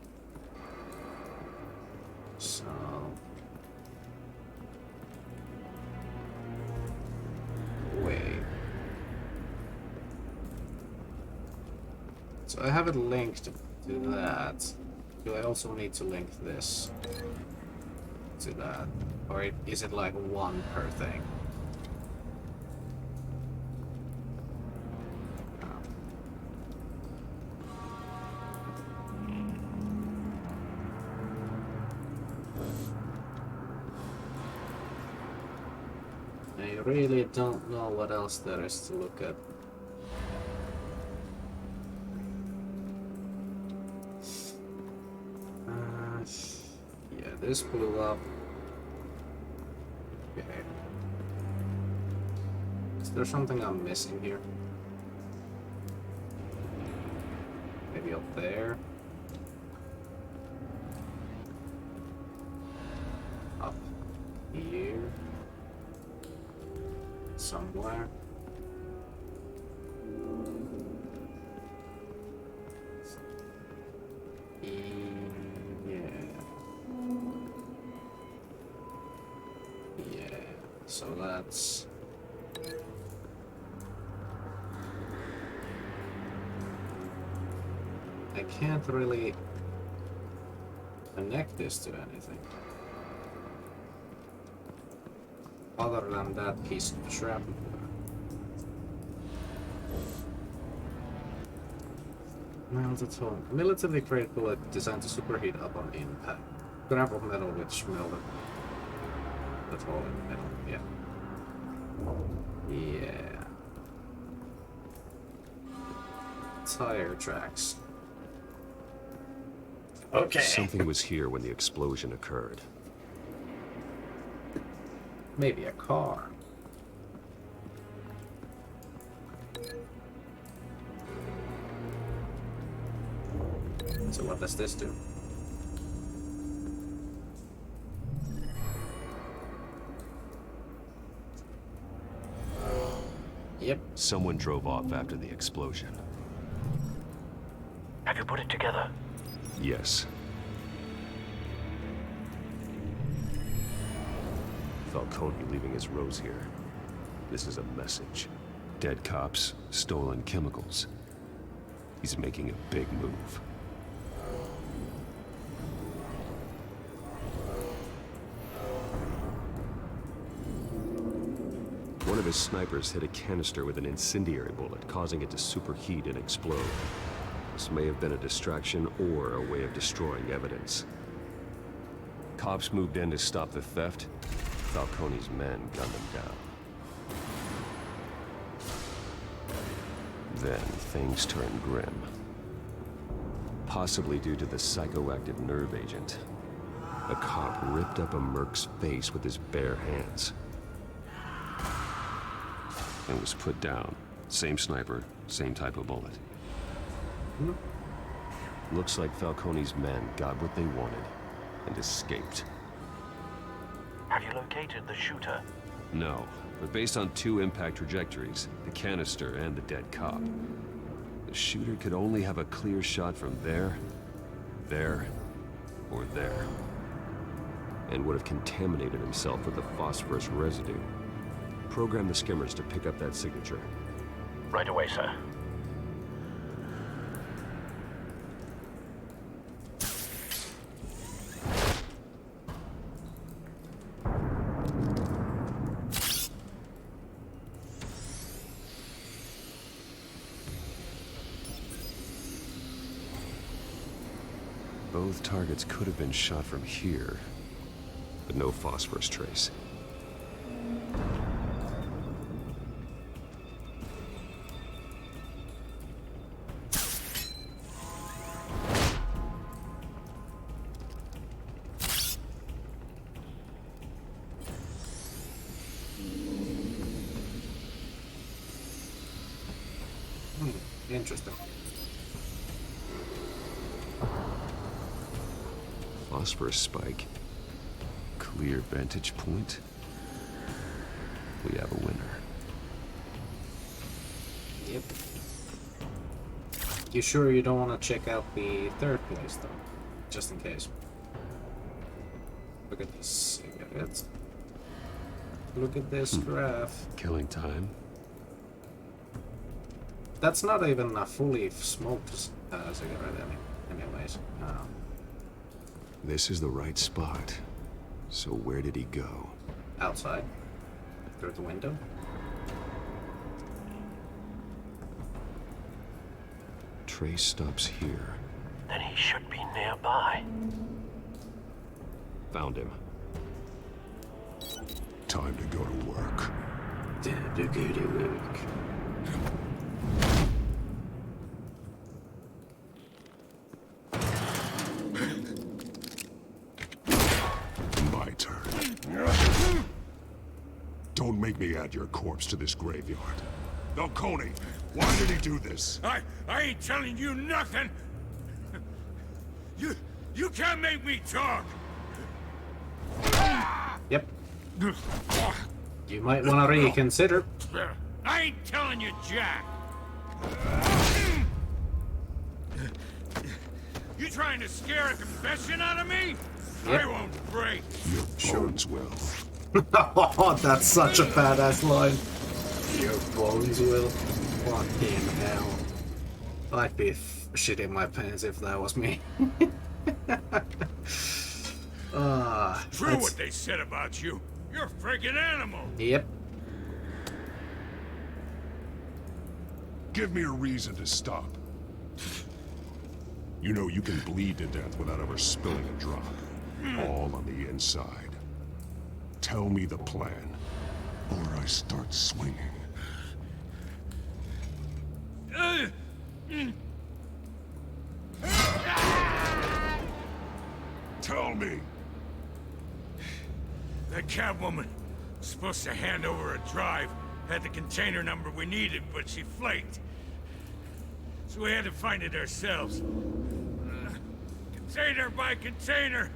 So. Wait. So I have it linked to that. Do I also need to link this to that? Or is it like one per thing? really don't know what else there is to look at. Yeah, this blew up. Okay. Is there something I'm missing here? Maybe up there? Up here? Somewhere? Yeah, so that's... I can't really connect this to anything. Other than that piece of shrapnel. Melted home. Relatively great bullet designed to superheat upon impact. Scrap of metal which melted. That's all in the middle, yeah. Yeah. Tire tracks. Okay. Something was here when the explosion occurred. Maybe a car. So what does this do? Yep. Someone drove off after the explosion. Have you put it together? Yes. Falcone leaving his rose here. This is a message. Dead cops, stolen chemicals. He's making a big move. One of his snipers hit a canister with an incendiary bullet, causing it to superheat and explode. This may have been a distraction or a way of destroying evidence. Cops moved in to stop the theft. Falcone's men gunned them down. Then things turned grim. Possibly due to the psychoactive nerve agent. A cop ripped up a merc's face with his bare hands. And was put down. Same sniper, same type of bullet. Looks like Falcone's men got what they wanted and escaped. Have you located the shooter? No, but based on two impact trajectories, the canister and the dead cop, the shooter could only have a clear shot from there, or there, and would have contaminated himself with the phosphorus residue. Program the skimmers to pick up that signature. Right away, sir. Both targets could have been shot from here, but no phosphorus trace. Interesting. Phosphorus spike. Clear vantage point. We have a winner. Yep. You sure you don't want to check out the third place, though? Just in case. Look at this cigarette. Look at this graph. Killing time. That's not even a fully smoked cigarette, anyways. This is the right spot. So where did he go? Outside. Through the window. Trace stops here. Then he should be nearby. Found him. Time to go to work. My turn. Don't make me add your corpse to this graveyard. Falcone, why did he do this? I ain't telling you nothing. You can't make me talk. Yep. You might want to reconsider. I ain't telling you, Jack. You trying to scare a confession out of me? Yep. I won't break. Your bones will. Oh, that's such a badass line. Your bones will. Fucking hell. I'd be shitting my pants if that was me. True what they said about you. You're a freaking animal. Yep. Give me a reason to stop. You know you can bleed to death without ever spilling a drop. All on the inside. Tell me the plan, or I start swinging. Tell me. That Catwoman was supposed to hand over a drive. Had the container number we needed, but she flaked. So we had to find it ourselves. Container by container.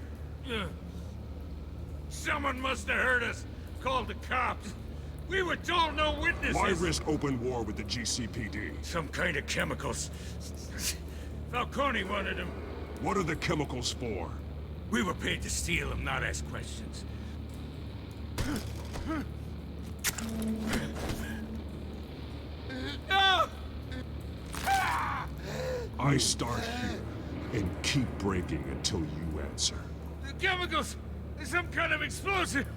Someone must have heard us. Called the cops. We were told no witnesses. Why risk open war with the GCPD? Some kind of chemicals. Falcone wanted them. What are the chemicals for? We were paid to steal them, not ask questions. I start here and keep breaking until you answer. The chemicals! Some kind of explosive!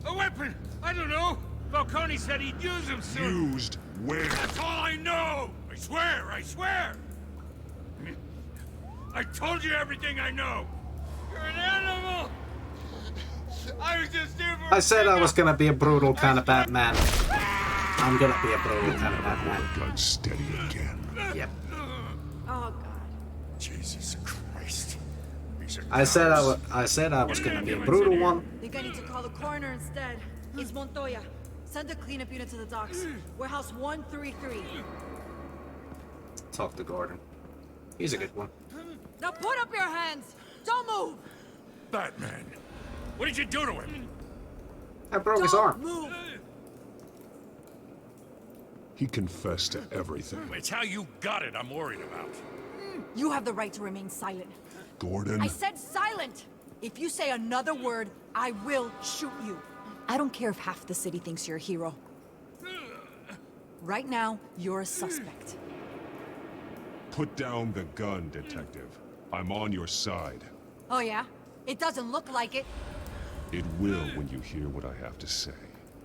A weapon! I don't know! Falcone said he'd use them soon! Used where? That's all I know! I swear! I swear! I told you everything I know! You're an animal! I was just here for I said I was gonna be a brutal kind of Batman. I'm gonna be a brutal kind of Batman. Gun steady again. Yep. Oh, God. Jesus Christ. I said I was gonna be a brutal one. Think I need to call the coroner instead. It's Montoya. Send a cleanup unit to the docks. Warehouse 133. Talk to Gordon. He's a good one. Now put up your hands! Don't move! Batman! What did you do to him? I broke his arm. Move! He confessed to everything. It's how you got it I'm worried about. You have the right to remain silent. Gordon? I said silent! If you say another word, I will shoot you. I don't care if half the city thinks you're a hero. Right now, you're a suspect. Put down the gun, Detective. I'm on your side. Oh yeah? It doesn't look like it. It will when you hear what I have to say.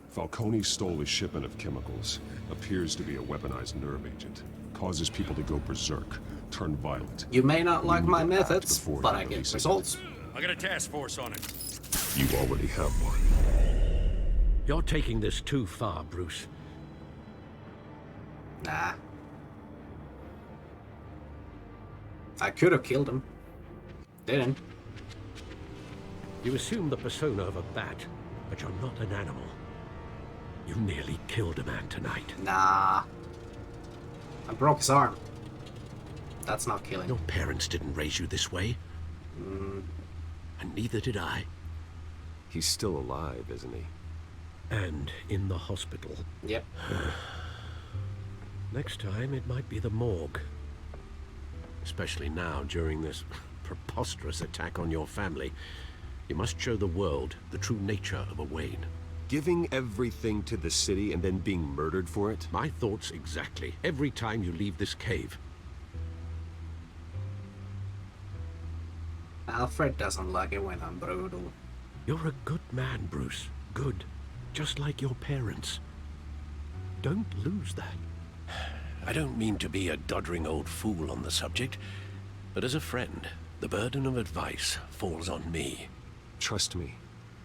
Falcone stole a shipment of chemicals. Appears to be a weaponized nerve agent. Causes people to go berserk, turn violent. You may not like my methods, but I get results. I got a task force on it. You already have one. You're taking this too far, Bruce. Nah. I could have killed him. Didn't. You assume the persona of a bat, but you're not an animal. You nearly killed a man tonight. Nah. I broke his arm. That's not killing. Your parents didn't raise you this way. And neither did I. He's still alive, isn't he? And in the hospital. Yep. Next time, it might be the morgue. Especially now, during this preposterous attack on your family. You must show the world the true nature of a Wayne. Giving everything to the city and then being murdered for it? My thoughts exactly. Every time you leave this cave. Alfred doesn't like it when I'm brutal. You're a good man, Bruce. Good. Just like your parents. Don't lose that. I don't mean to be a doddering old fool on the subject, but as a friend, the burden of advice falls on me. Trust me,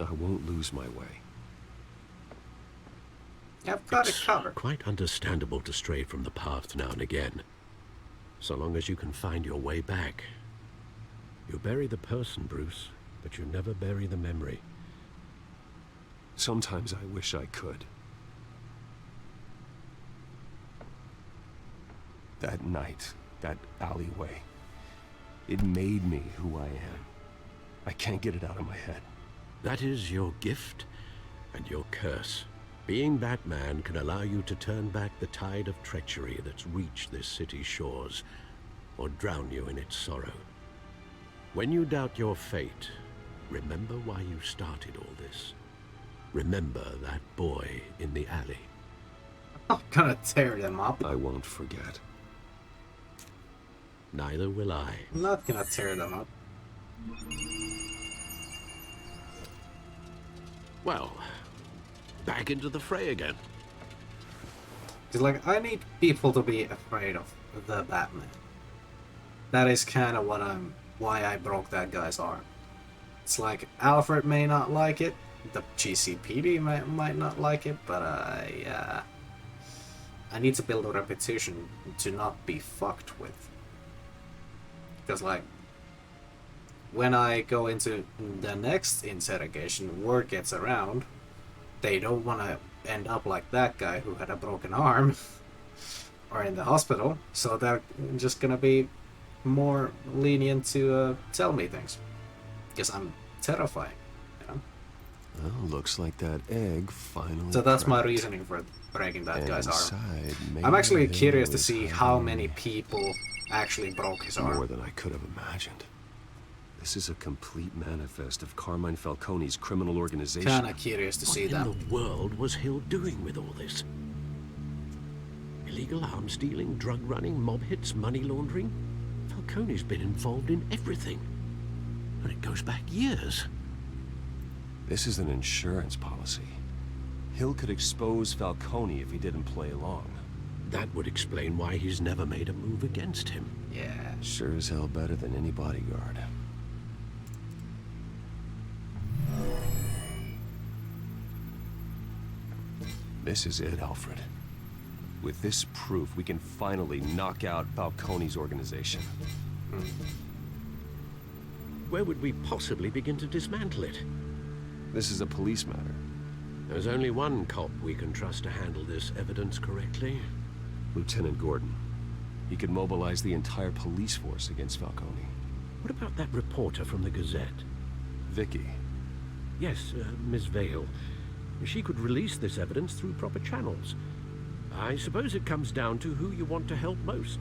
I won't lose my way. I've got it It's covered. quite understandable to stray from the path now and again, so long as you can find your way back. You bury the person, Bruce, but you never bury the memory. Sometimes I wish I could. That night, that alleyway, it made me who I am. I can't get it out of my head. That is your gift and your curse. Being Batman can allow you to turn back the tide of treachery that's reached this city's shores, or drown you in its sorrow. When you doubt your fate, remember why you started all this. Remember that boy in the alley. I'm gonna tear them up. I won't forget. Neither will I. I'm not gonna tear them up. Well, back into the fray again. Cause like, I need people to be afraid of the Batman. That is kind of why I broke that guy's arm. It's like, Alfred may not like it, the GCPD might not like it, but I need to build a reputation to not be fucked with. Because like, when I go into the next interrogation, word gets around, they don't want to end up like that guy who had a broken arm or in the hospital, so they're just gonna be more lenient to tell me things, because I'm terrifying, you know? Well, looks like that egg finally So that's my cracked. reasoning for breaking that guy's arm. Inside, I'm actually maybe curious there to see was how many people actually broke his arm. more than I could have imagined. This is a complete manifest of Carmine Falcone's criminal organization. Kinda curious to see that. What in the world was Hill doing with all this? Illegal arms dealing, drug running, mob hits, money laundering? Falcone's been involved in everything. And it goes back years. This is an insurance policy. Hill could expose Falcone if he didn't play along. That would explain why he's never made a move against him. Yeah. Sure as hell better than any bodyguard. This is it, Alfred. With this proof, we can finally knock out Falcone's organization. Where would we possibly begin to dismantle it? This is a police matter. There's only one cop we can trust to handle this evidence correctly. Lieutenant Gordon. He could mobilize the entire police force against Falcone. What about that reporter from the Gazette? Vicky. Yes, Miss Vale. She could release this evidence through proper channels. I suppose it comes down to who you want to help most.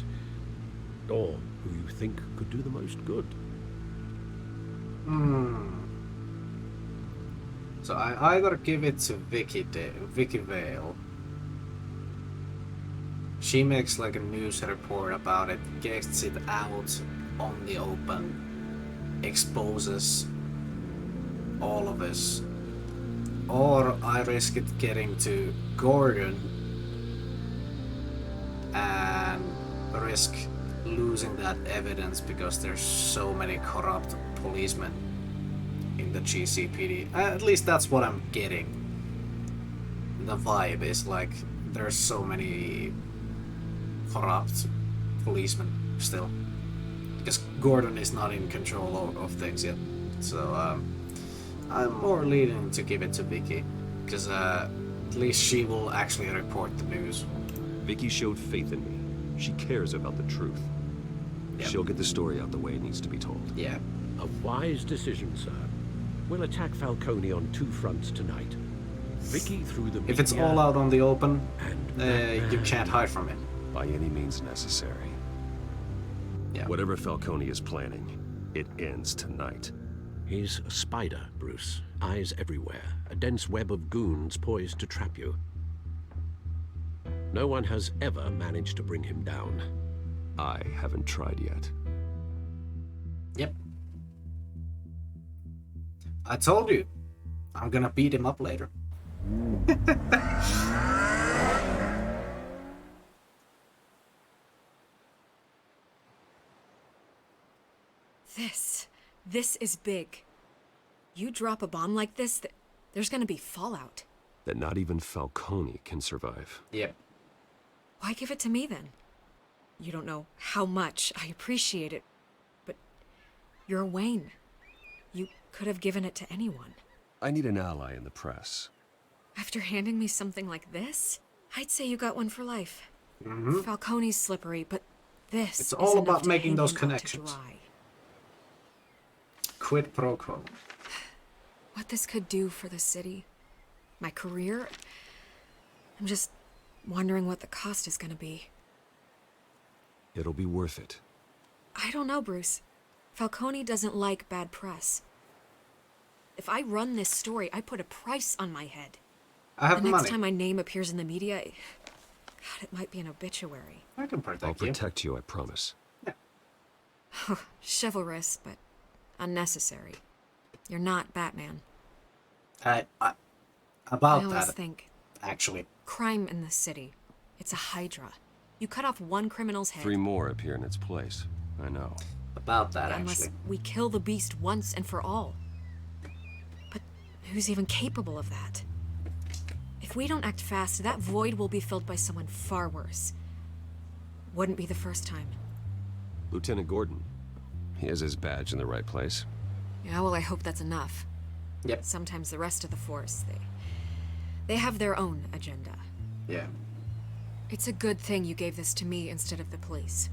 Or who you think could do the most good. So I either give it to Vicky Vale. She makes like a news report about it, gets it out on the open, exposes all of us. Or I risk it getting to Gordon and risk losing that evidence because there's so many corrupt policemen in the GCPD. At least that's what I'm getting. The vibe is like there's so many corrupt policemen still. Because Gordon is not in control of things yet. So I'm more leaning to give it to Vicky. Because at least she will actually report the news. Vicky showed faith in me. She cares about the truth. Yep. She'll get the story out the way it needs to be told. Yeah. A wise decision, sir. We'll attack Falcone on two fronts tonight. Vicky through the media. If it's all out on the open, and you can't hide from it. By any means necessary. Yeah. Whatever Falcone is planning, it ends tonight. He's a spider, Bruce. Eyes everywhere. A dense web of goons poised to trap you. No one has ever managed to bring him down. I haven't tried yet. Yep. I told you. I'm gonna beat him up later. This is big. You drop a bomb like this, there's gonna be fallout. that not even Falcone can survive. Yep. Why give it to me then? You don't know how much I appreciate it, but you're Wayne. You could have given it to anyone. I need an ally in the press. After handing me something like this, I'd say you got one for life. Mm-hmm. Falcone's slippery, but this It's is all enough about to making hang those him out to connections. dry. Quid pro quo. What this could do for the city, my career, I'm just wondering what the cost is gonna be. It'll be worth it. I don't know, Bruce. Falcone doesn't like bad press. If I run this story, I put a price on my head. I have the next money. time my name appears in the media, God, it might be an obituary. I can protect I'll protect you, I promise. Chivalrous, but unnecessary. You're not Batman. About I always that, think actually. crime in the city. It's a hydra. You cut off one criminal's head. 3 more appear in its place. I know. About that, unless actually. we kill the beast once and for all. But who's even capable of that? If we don't act fast, that void will be filled by someone far worse. Wouldn't be the first time. Lieutenant Gordon. He has his badge in the right place. Yeah, well, I hope that's enough. Yep. Sometimes the rest of the force, they have their own agenda. Yeah. It's a good thing you gave this to me instead of the police.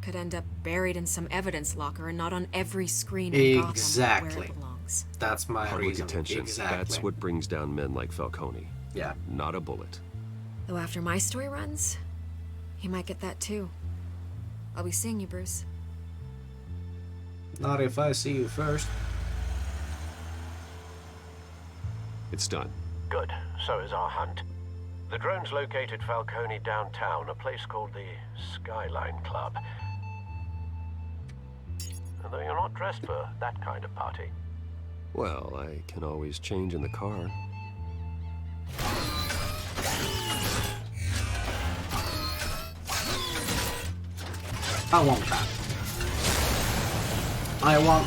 Could end up buried in some evidence locker and not on every screen in Gotham where it belongs. That's my Public reason. attention. Exactly. That's what brings down men like Falcone. Yeah. Not a bullet. Though after my story runs, he might get that too. I'll be seeing you, Bruce. Not if I see you first. It's done. Good. So is our hunt. The drones located Falcone downtown, a place called the Skyline Club. Although you're not dressed for that kind of party. Well, I can always change in the car. I want that. I want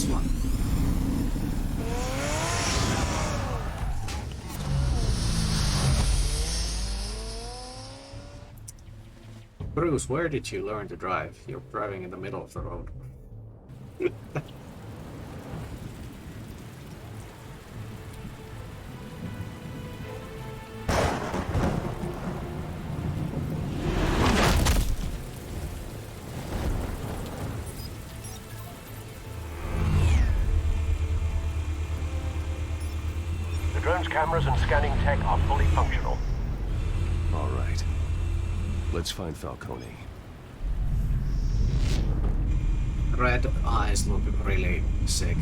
one. Bruce, where did you learn to drive? You're driving in the middle of the road. The drone's cameras and scanning tech are fully functional. All right. Let's find Falcone. Red eyes look really sick.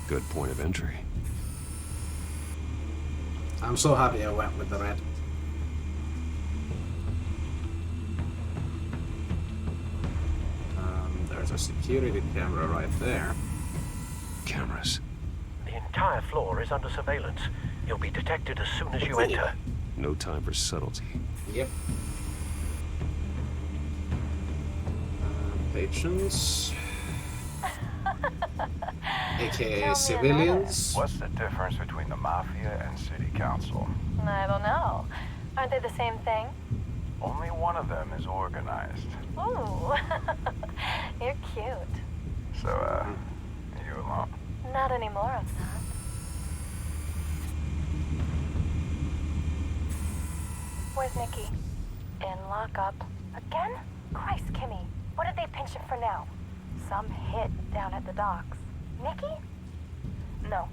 Good point of entry. I'm so happy I went with the red. There's a security camera right there. Cameras. The entire floor is under surveillance. You'll be detected as soon as you enter. No time for subtlety. Yep. Patrons. AKA civilians. What's the difference between the Mafia and City Council? I don't know. Aren't they the same thing? Only one of them is organized. Ooh. You're cute. So, you alone? Not anymore, I'm not. Where's Nikki? In lockup. Again? Christ, Kimmy. What did they pinch him for now? Some hit down at the docks. Nikki? No.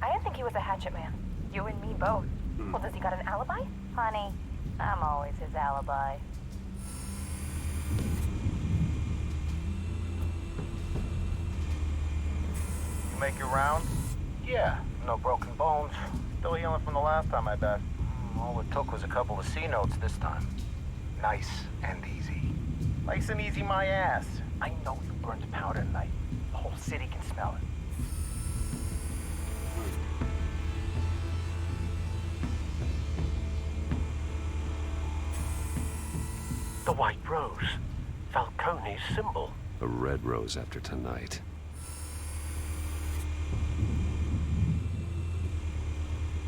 I didn't think he was a hatchet man. You and me both. Well, does he got an alibi? Honey, I'm always his alibi. You make your rounds? Yeah, no broken bones. Still healing from the last time, I bet. All it took was a couple of C notes this time. Nice and easy. Nice and easy, my ass. I know you burned powder tonight. The whole city can smell it. The White Rose. Falcone's symbol. A red rose after tonight.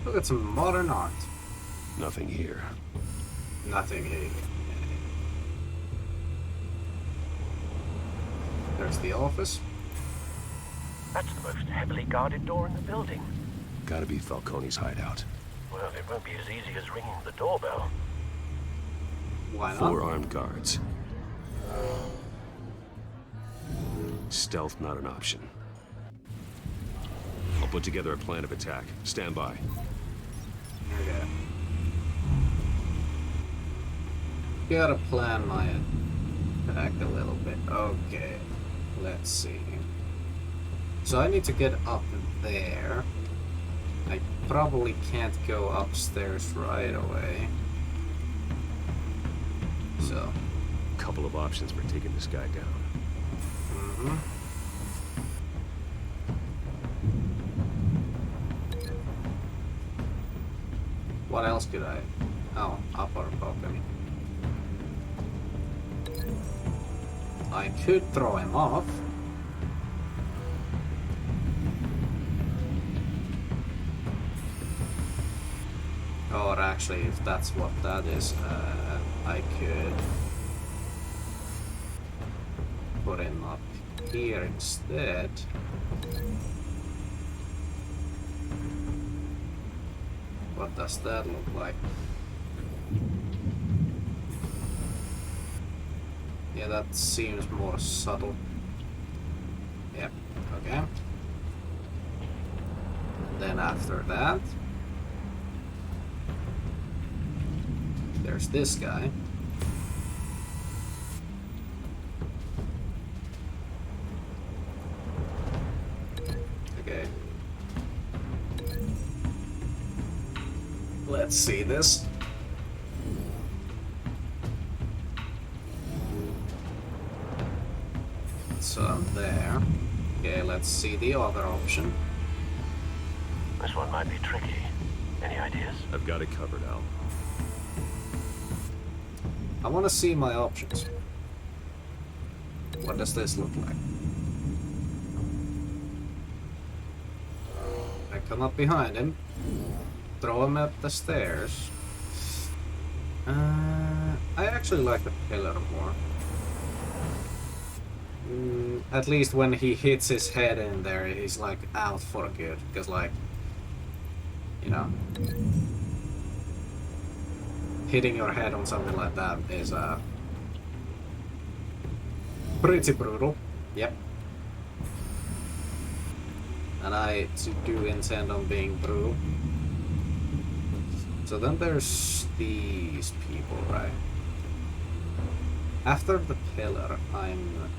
Look at some modern art. Nothing here. Nothing here. There's the office. That's the most heavily guarded door in the building. Gotta be Falcone's hideout. Well, it won't be as easy as ringing the doorbell. Why not? 4 armed guards. Stealth not an option. I'll put together a plan of attack. Stand by. Okay. Gotta plan my attack a little bit. Okay. Let's see. So I need to get up there. I probably can't go upstairs right away. So. Couple of options for taking this guy down. Mm-hmm. What else could I? Oh, upper balcony. I could throw him off. Or actually, if that's what that is, I could put him up here instead. What does that look like? Yeah, that seems more subtle. Yep, okay. Then after that, there's this guy. Okay. Let's see this. So I'm there. Okay, let's see the other option. This one might be tricky. Any ideas? I've got it covered, Al. I want to see my options. What does this look like? I come up behind him, throw him up the stairs. I actually like the pillar more. At least when he hits his head in there, he's like out for good. Because like, you know, hitting your head on something like that is pretty brutal. Yep. And I do intend on being brutal. So then there's these people, right? After the pillar, I'm...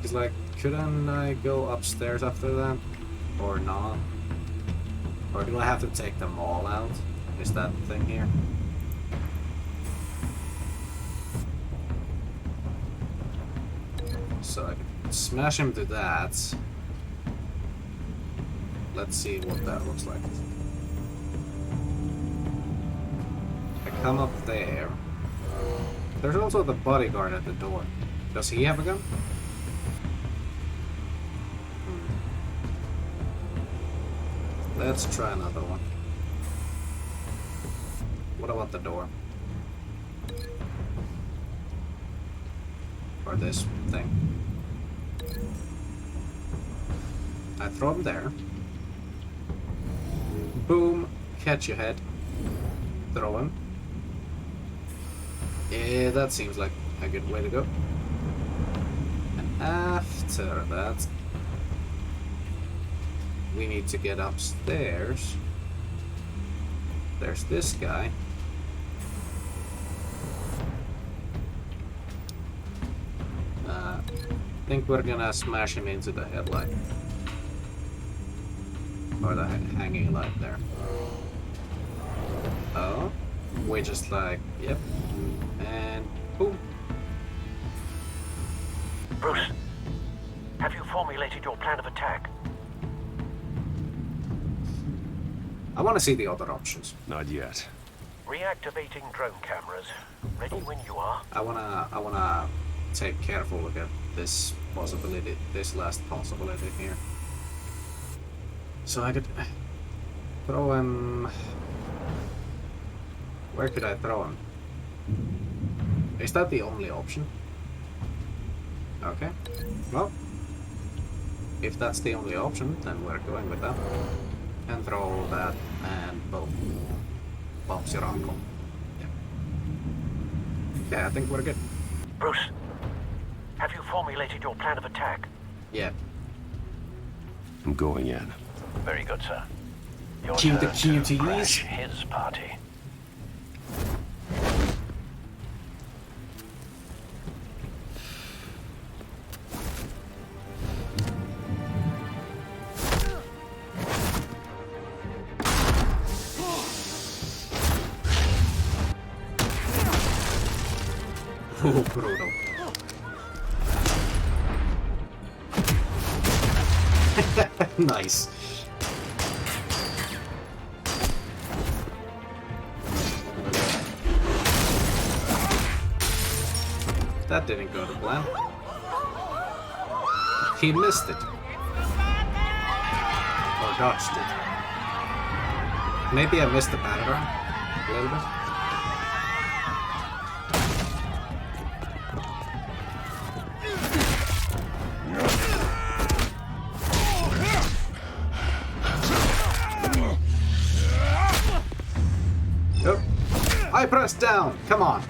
It's like, couldn't I go upstairs after that? Or not? Or do I have to take them all out? Is that the thing here? So I can smash him to that. Let's see what that looks like. I come up there. There's also the bodyguard at the door. Does he have a gun? Let's try another one. What about the door? Or this thing? I throw him there. Boom, catch your head. Throw him. Yeah, that seems like a good way to go. And after that, we need to get upstairs. There's this guy. I think we're gonna smash him into the headlight. Or the hanging light there. Oh, we just like, yep. And boom. Bruce, have you formulated your plan of attack? I want to see the other options. Not yet. Reactivating drone cameras. Ready when you are. I wanna take careful look at this possibility, this last possibility here. So I could throw him. Where could I throw him? Is that the only option? Okay. Well, if that's the only option, then we're going with that. And throw that, and boom. Pops your uncle. Yeah, I think we're good. Bruce, have you formulated your plan of attack? Yeah. I'm going in. Very good, sir. Your Cue the turn to QTEs. crash his party. Oh, brutal. Nice. That didn't go to plan. He missed it. Or dodged it. Maybe I missed the pattern a little bit. Nope. I pressed down. Come on.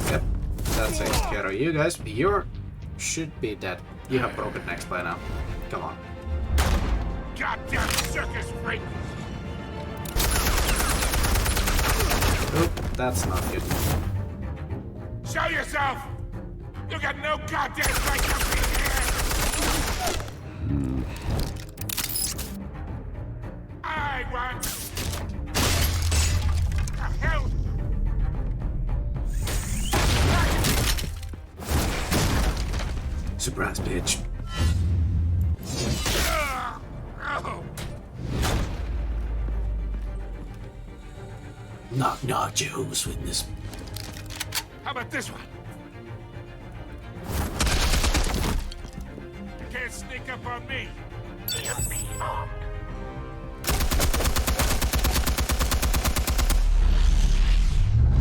Yep. That takes care of you guys. You should be dead. You have broken necks by now. Come on. Goddamn circus freak! Oop, that's not good. Show yourself! You got no goddamn right to be here! I want... The hell? Surprise, bitch. Oh. Knock, knock, Jehovah's Witness. How about this one? You can't sneak up on me. EMP armed.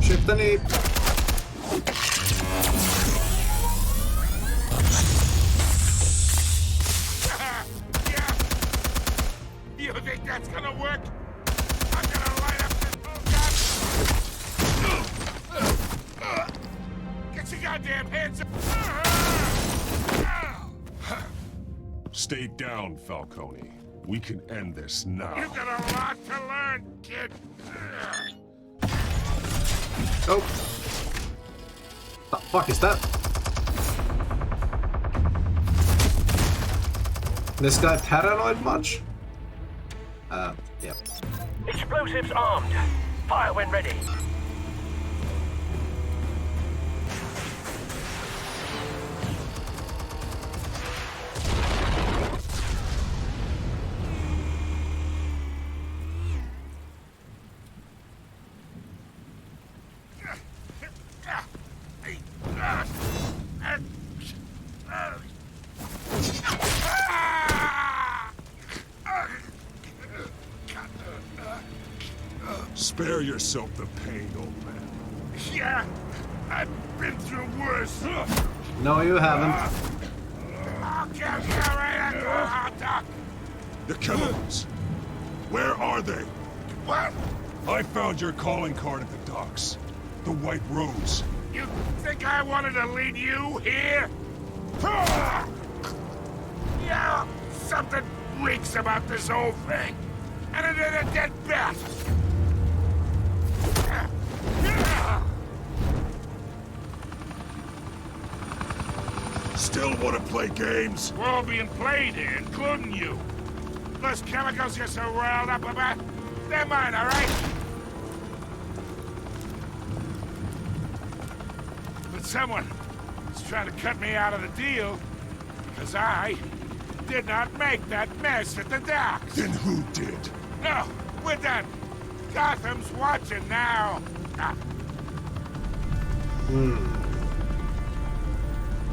Shift the knee. Yeah. You think that's gonna work? I'm gonna light up this gun. Get your goddamn hands up. Stay down, Falcone. We can end this now. You got a lot to learn, kid. Oh. The fuck is that? This guy paranoid much? Yep. Explosives armed. Fire when ready. Spare yourself the pain, old man. Yeah, I've been through worse. No, you haven't. I'll kill you right after a hot dog. The chemicals. Where are they? What? I found your calling card at the docks. The White Rose. You think I wanted to lead you here? Yeah, something reeks about this whole thing. And it is a dead bat. Still want to play games? We're all being played here, including you. Those chemicals you're so riled up about, they're mine, all right? But someone is trying to cut me out of the deal because I did not make that mess at the docks. Then who did? No, we're done. Gotham's watching now.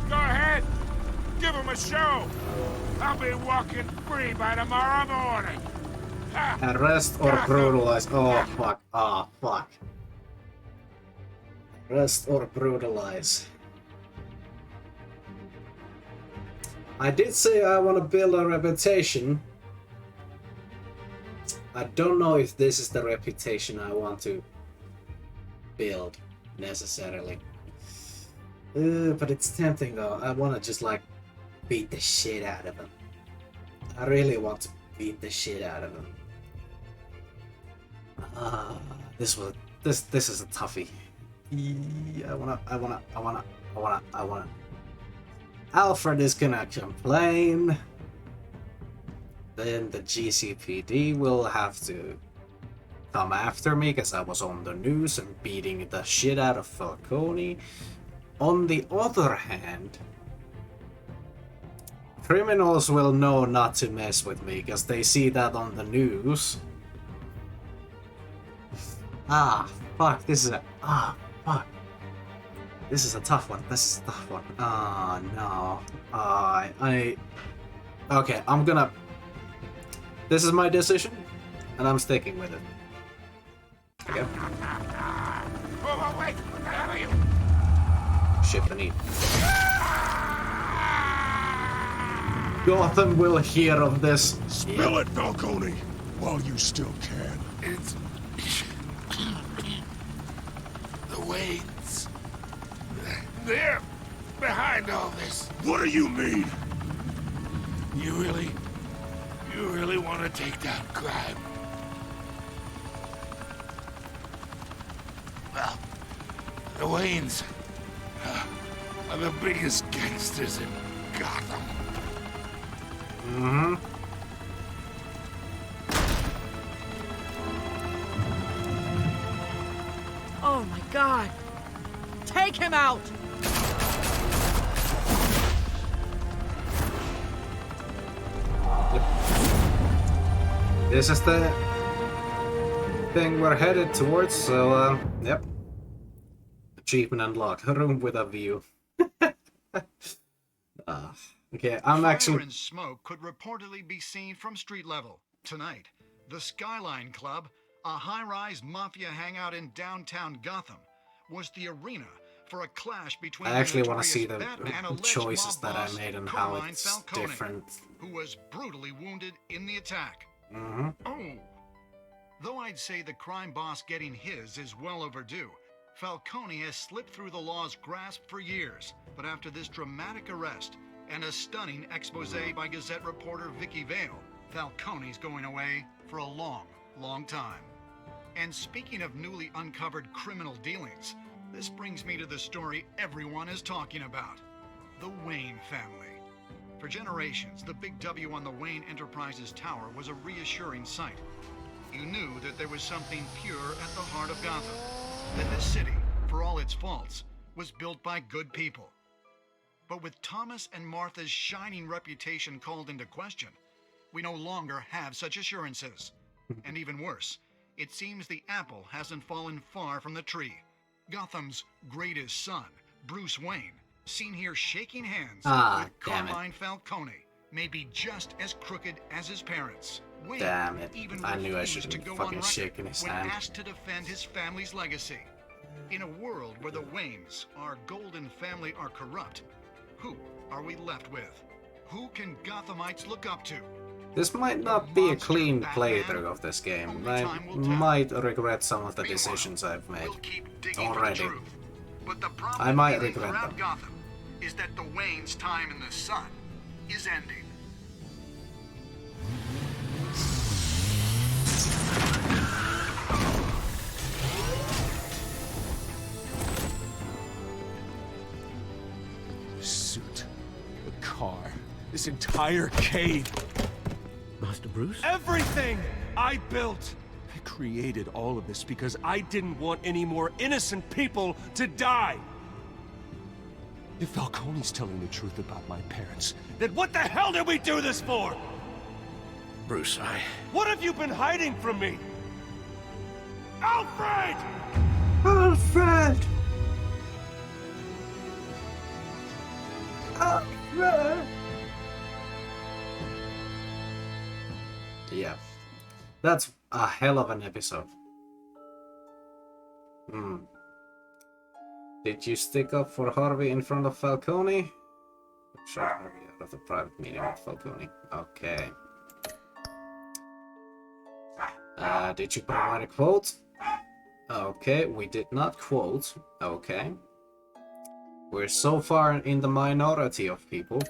Go ahead. Give him a show. I'll be walking free by tomorrow morning. Arrest or brutalize. Oh, fuck. Oh, fuck. Arrest or brutalize. I did say I want to build a reputation. I don't know if this is the reputation I want to build, necessarily. But it's tempting though. I want to just like beat the shit out of him. I really want to beat the shit out of him. This is a toughie. I wanna. Alfred is gonna complain. Then the GCPD will have to come after me because I was on the news and beating the shit out of Falcone. On the other hand, criminals will know not to mess with me because they see that on the news. Fuck, this is a... fuck. This is a tough one. This is a tough one. No. Okay, I'm gonna... This is my decision, and I'm sticking with it. Okay. Oh, wait! Where are you? Shit beneath. Gotham will hear of this. Spill it, Falcone, while you still can. It's... the Waynes. They're behind all this. What do you mean? You really want to take down crime? Well, the Waynes are the biggest gangsters in Gotham. Mm-hmm. Oh my God! Take him out! This is the thing we're headed towards, so, yep. Achievement unlocked. A room with a view. Okay, I'm actually... Fire and smoke could reportedly be seen from street level. Tonight, the Skyline Club, a high-rise mafia hangout in downtown Gotham, was the arena for a clash between I actually want to see the Batman choices that I made and how it's Falcone, different. who was brutally wounded in the attack. Mm-hmm. Oh. Though I'd say the crime boss getting his is well overdue, Falcone has slipped through the law's grasp for years. But after this dramatic arrest and a stunning expose by Gazette reporter Vicky Vale, Falcone's going away for a long, long time. And speaking of newly uncovered criminal dealings, this brings me to the story everyone is talking about. The Wayne family. For generations, the big W on the Wayne Enterprises Tower was a reassuring sight. You knew that there was something pure at the heart of Gotham. That this city, for all its faults, was built by good people. But with Thomas and Martha's shining reputation called into question, we no longer have such assurances. And even worse, it seems the apple hasn't fallen far from the tree. Gotham's greatest son, Bruce Wayne, seen here shaking hands with Carmine Falcone, may be just as crooked as his parents. Wayne Damn it. even I knew I refused shouldn't to go fucking on shake record in his when hand. asked to defend his family's legacy. In a world where the Waynes, our golden family, are corrupt, who are we left with? Who can Gothamites look up to? This might not be a clean playthrough of this game. I might regret some of the decisions I've made already. But the I might problem regret throughout them. Gotham is that the Waynes' time in the sun is ending. The suit, the car, this entire cave. Master Bruce? Everything I built! I created all of this because I didn't want any more innocent people to die! If Falcone's telling the truth about my parents, then what the hell did we do this for? Bruce, What have you been hiding from me? Alfred! Alfred! Alfred! Yeah. That's a hell of an episode. Did you stick up for Harvey in front of Falcone? Shut Harvey out of the private meeting with Falcone. Okay. Did you provide a quote? Okay, we did not quote. Okay. We're so far in the minority of people.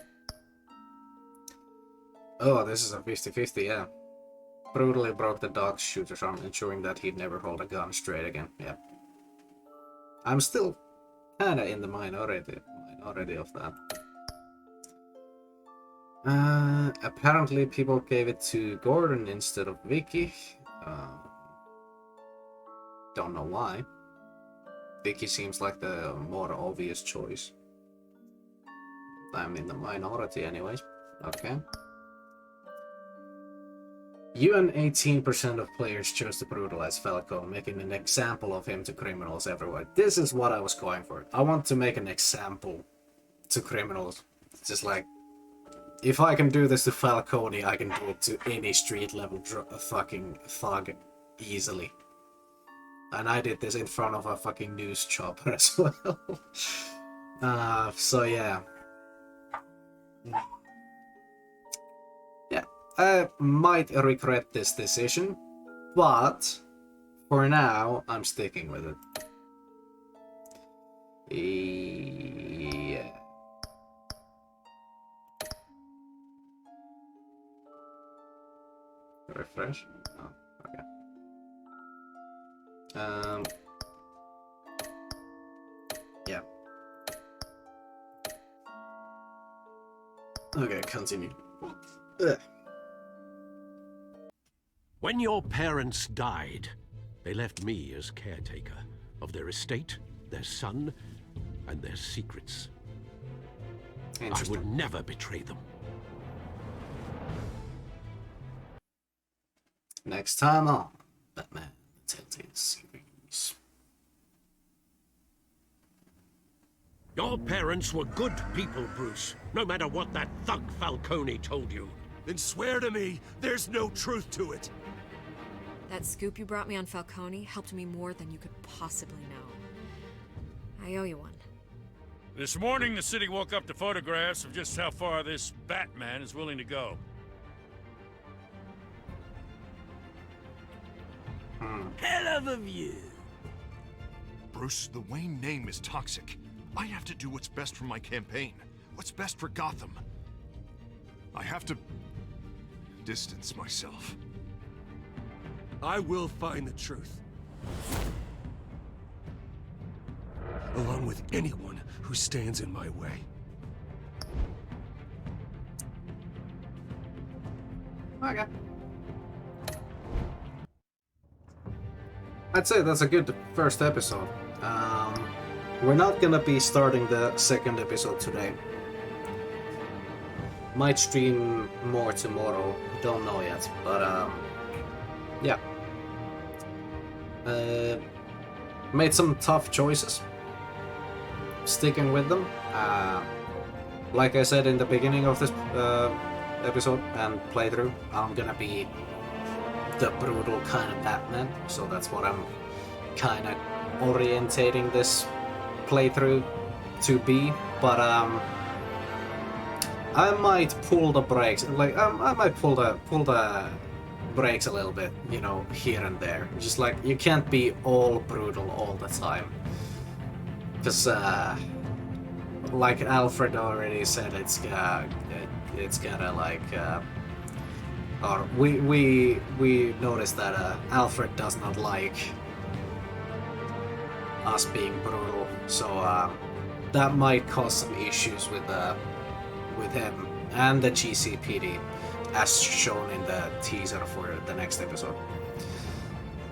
Oh, this is a 50-50, yeah. Brutally broke the dog shooter's arm, ensuring that he'd never hold a gun straight again. Yeah. I'm still kinda in the minority of that. Apparently people gave it to Gordon instead of Vicky. Don't know why. Vicky seems like the more obvious choice. I'm in the minority anyways. Okay. You and 18% of players chose to brutalize Falcone, making an example of him to criminals everywhere. This is what I was going for. I want to make an example to criminals. It's just like, if I can do this to Falcone, I can do it to any street level fucking thug easily. And I did this in front of a fucking news chopper as well. So yeah. Yeah, I might regret this decision, but for now, I'm sticking with it. Yeah. Refresh? Oh, okay. Yeah. Okay, continue. Ugh. When your parents died, they left me as caretaker of their estate, their son, and their secrets. I would never betray them. Next time on Batman, the Telltale series. Your parents were good people, Bruce, no matter what that thug Falcone told you. Then swear to me there's no truth to it. That scoop you brought me on Falcone helped me more than you could possibly know. I owe you one. This morning, the city woke up to photographs of just how far this Batman is willing to go. Hell of a view. Bruce, the Wayne name is toxic. I have to do what's best for my campaign. What's best for Gotham. I have to distance myself. I will find the truth. Along with anyone who stands in my way. Okay. I'd say that's a good first episode. We're not gonna be starting the second episode today. Might stream more tomorrow, don't know yet, but yeah. Made some tough choices. Sticking with them. Like I said in the beginning of this episode and playthrough, I'm gonna be the brutal kind of Batman, so that's what I'm kind of orientating this playthrough to be. But I might pull the brakes, like I might pull the brakes a little bit, you know, here and there. Just like, you can't be all brutal all the time, because like Alfred already said, it's gotta like or we noticed that Alfred does not like us being brutal, so that might cause some issues with him and the GCPD, as shown in the teaser for the next episode.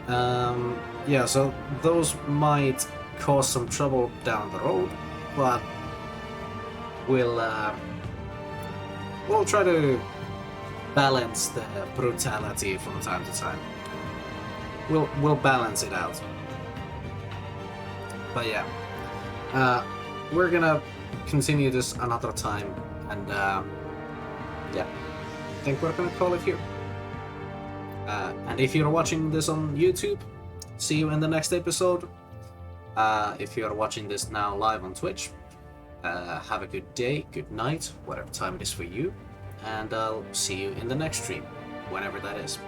Yeah, so those might cause some trouble down the road, but we'll try to balance the brutality from time to time. we'll balance it out. But yeah, we're gonna continue this another time, and yeah, I think we're gonna call it here. And if you're watching this on YouTube, see you in the next episode. If you're watching this now live on Twitch, have a good day, good night, whatever time it is for you, and I'll see you in the next stream, whenever that is.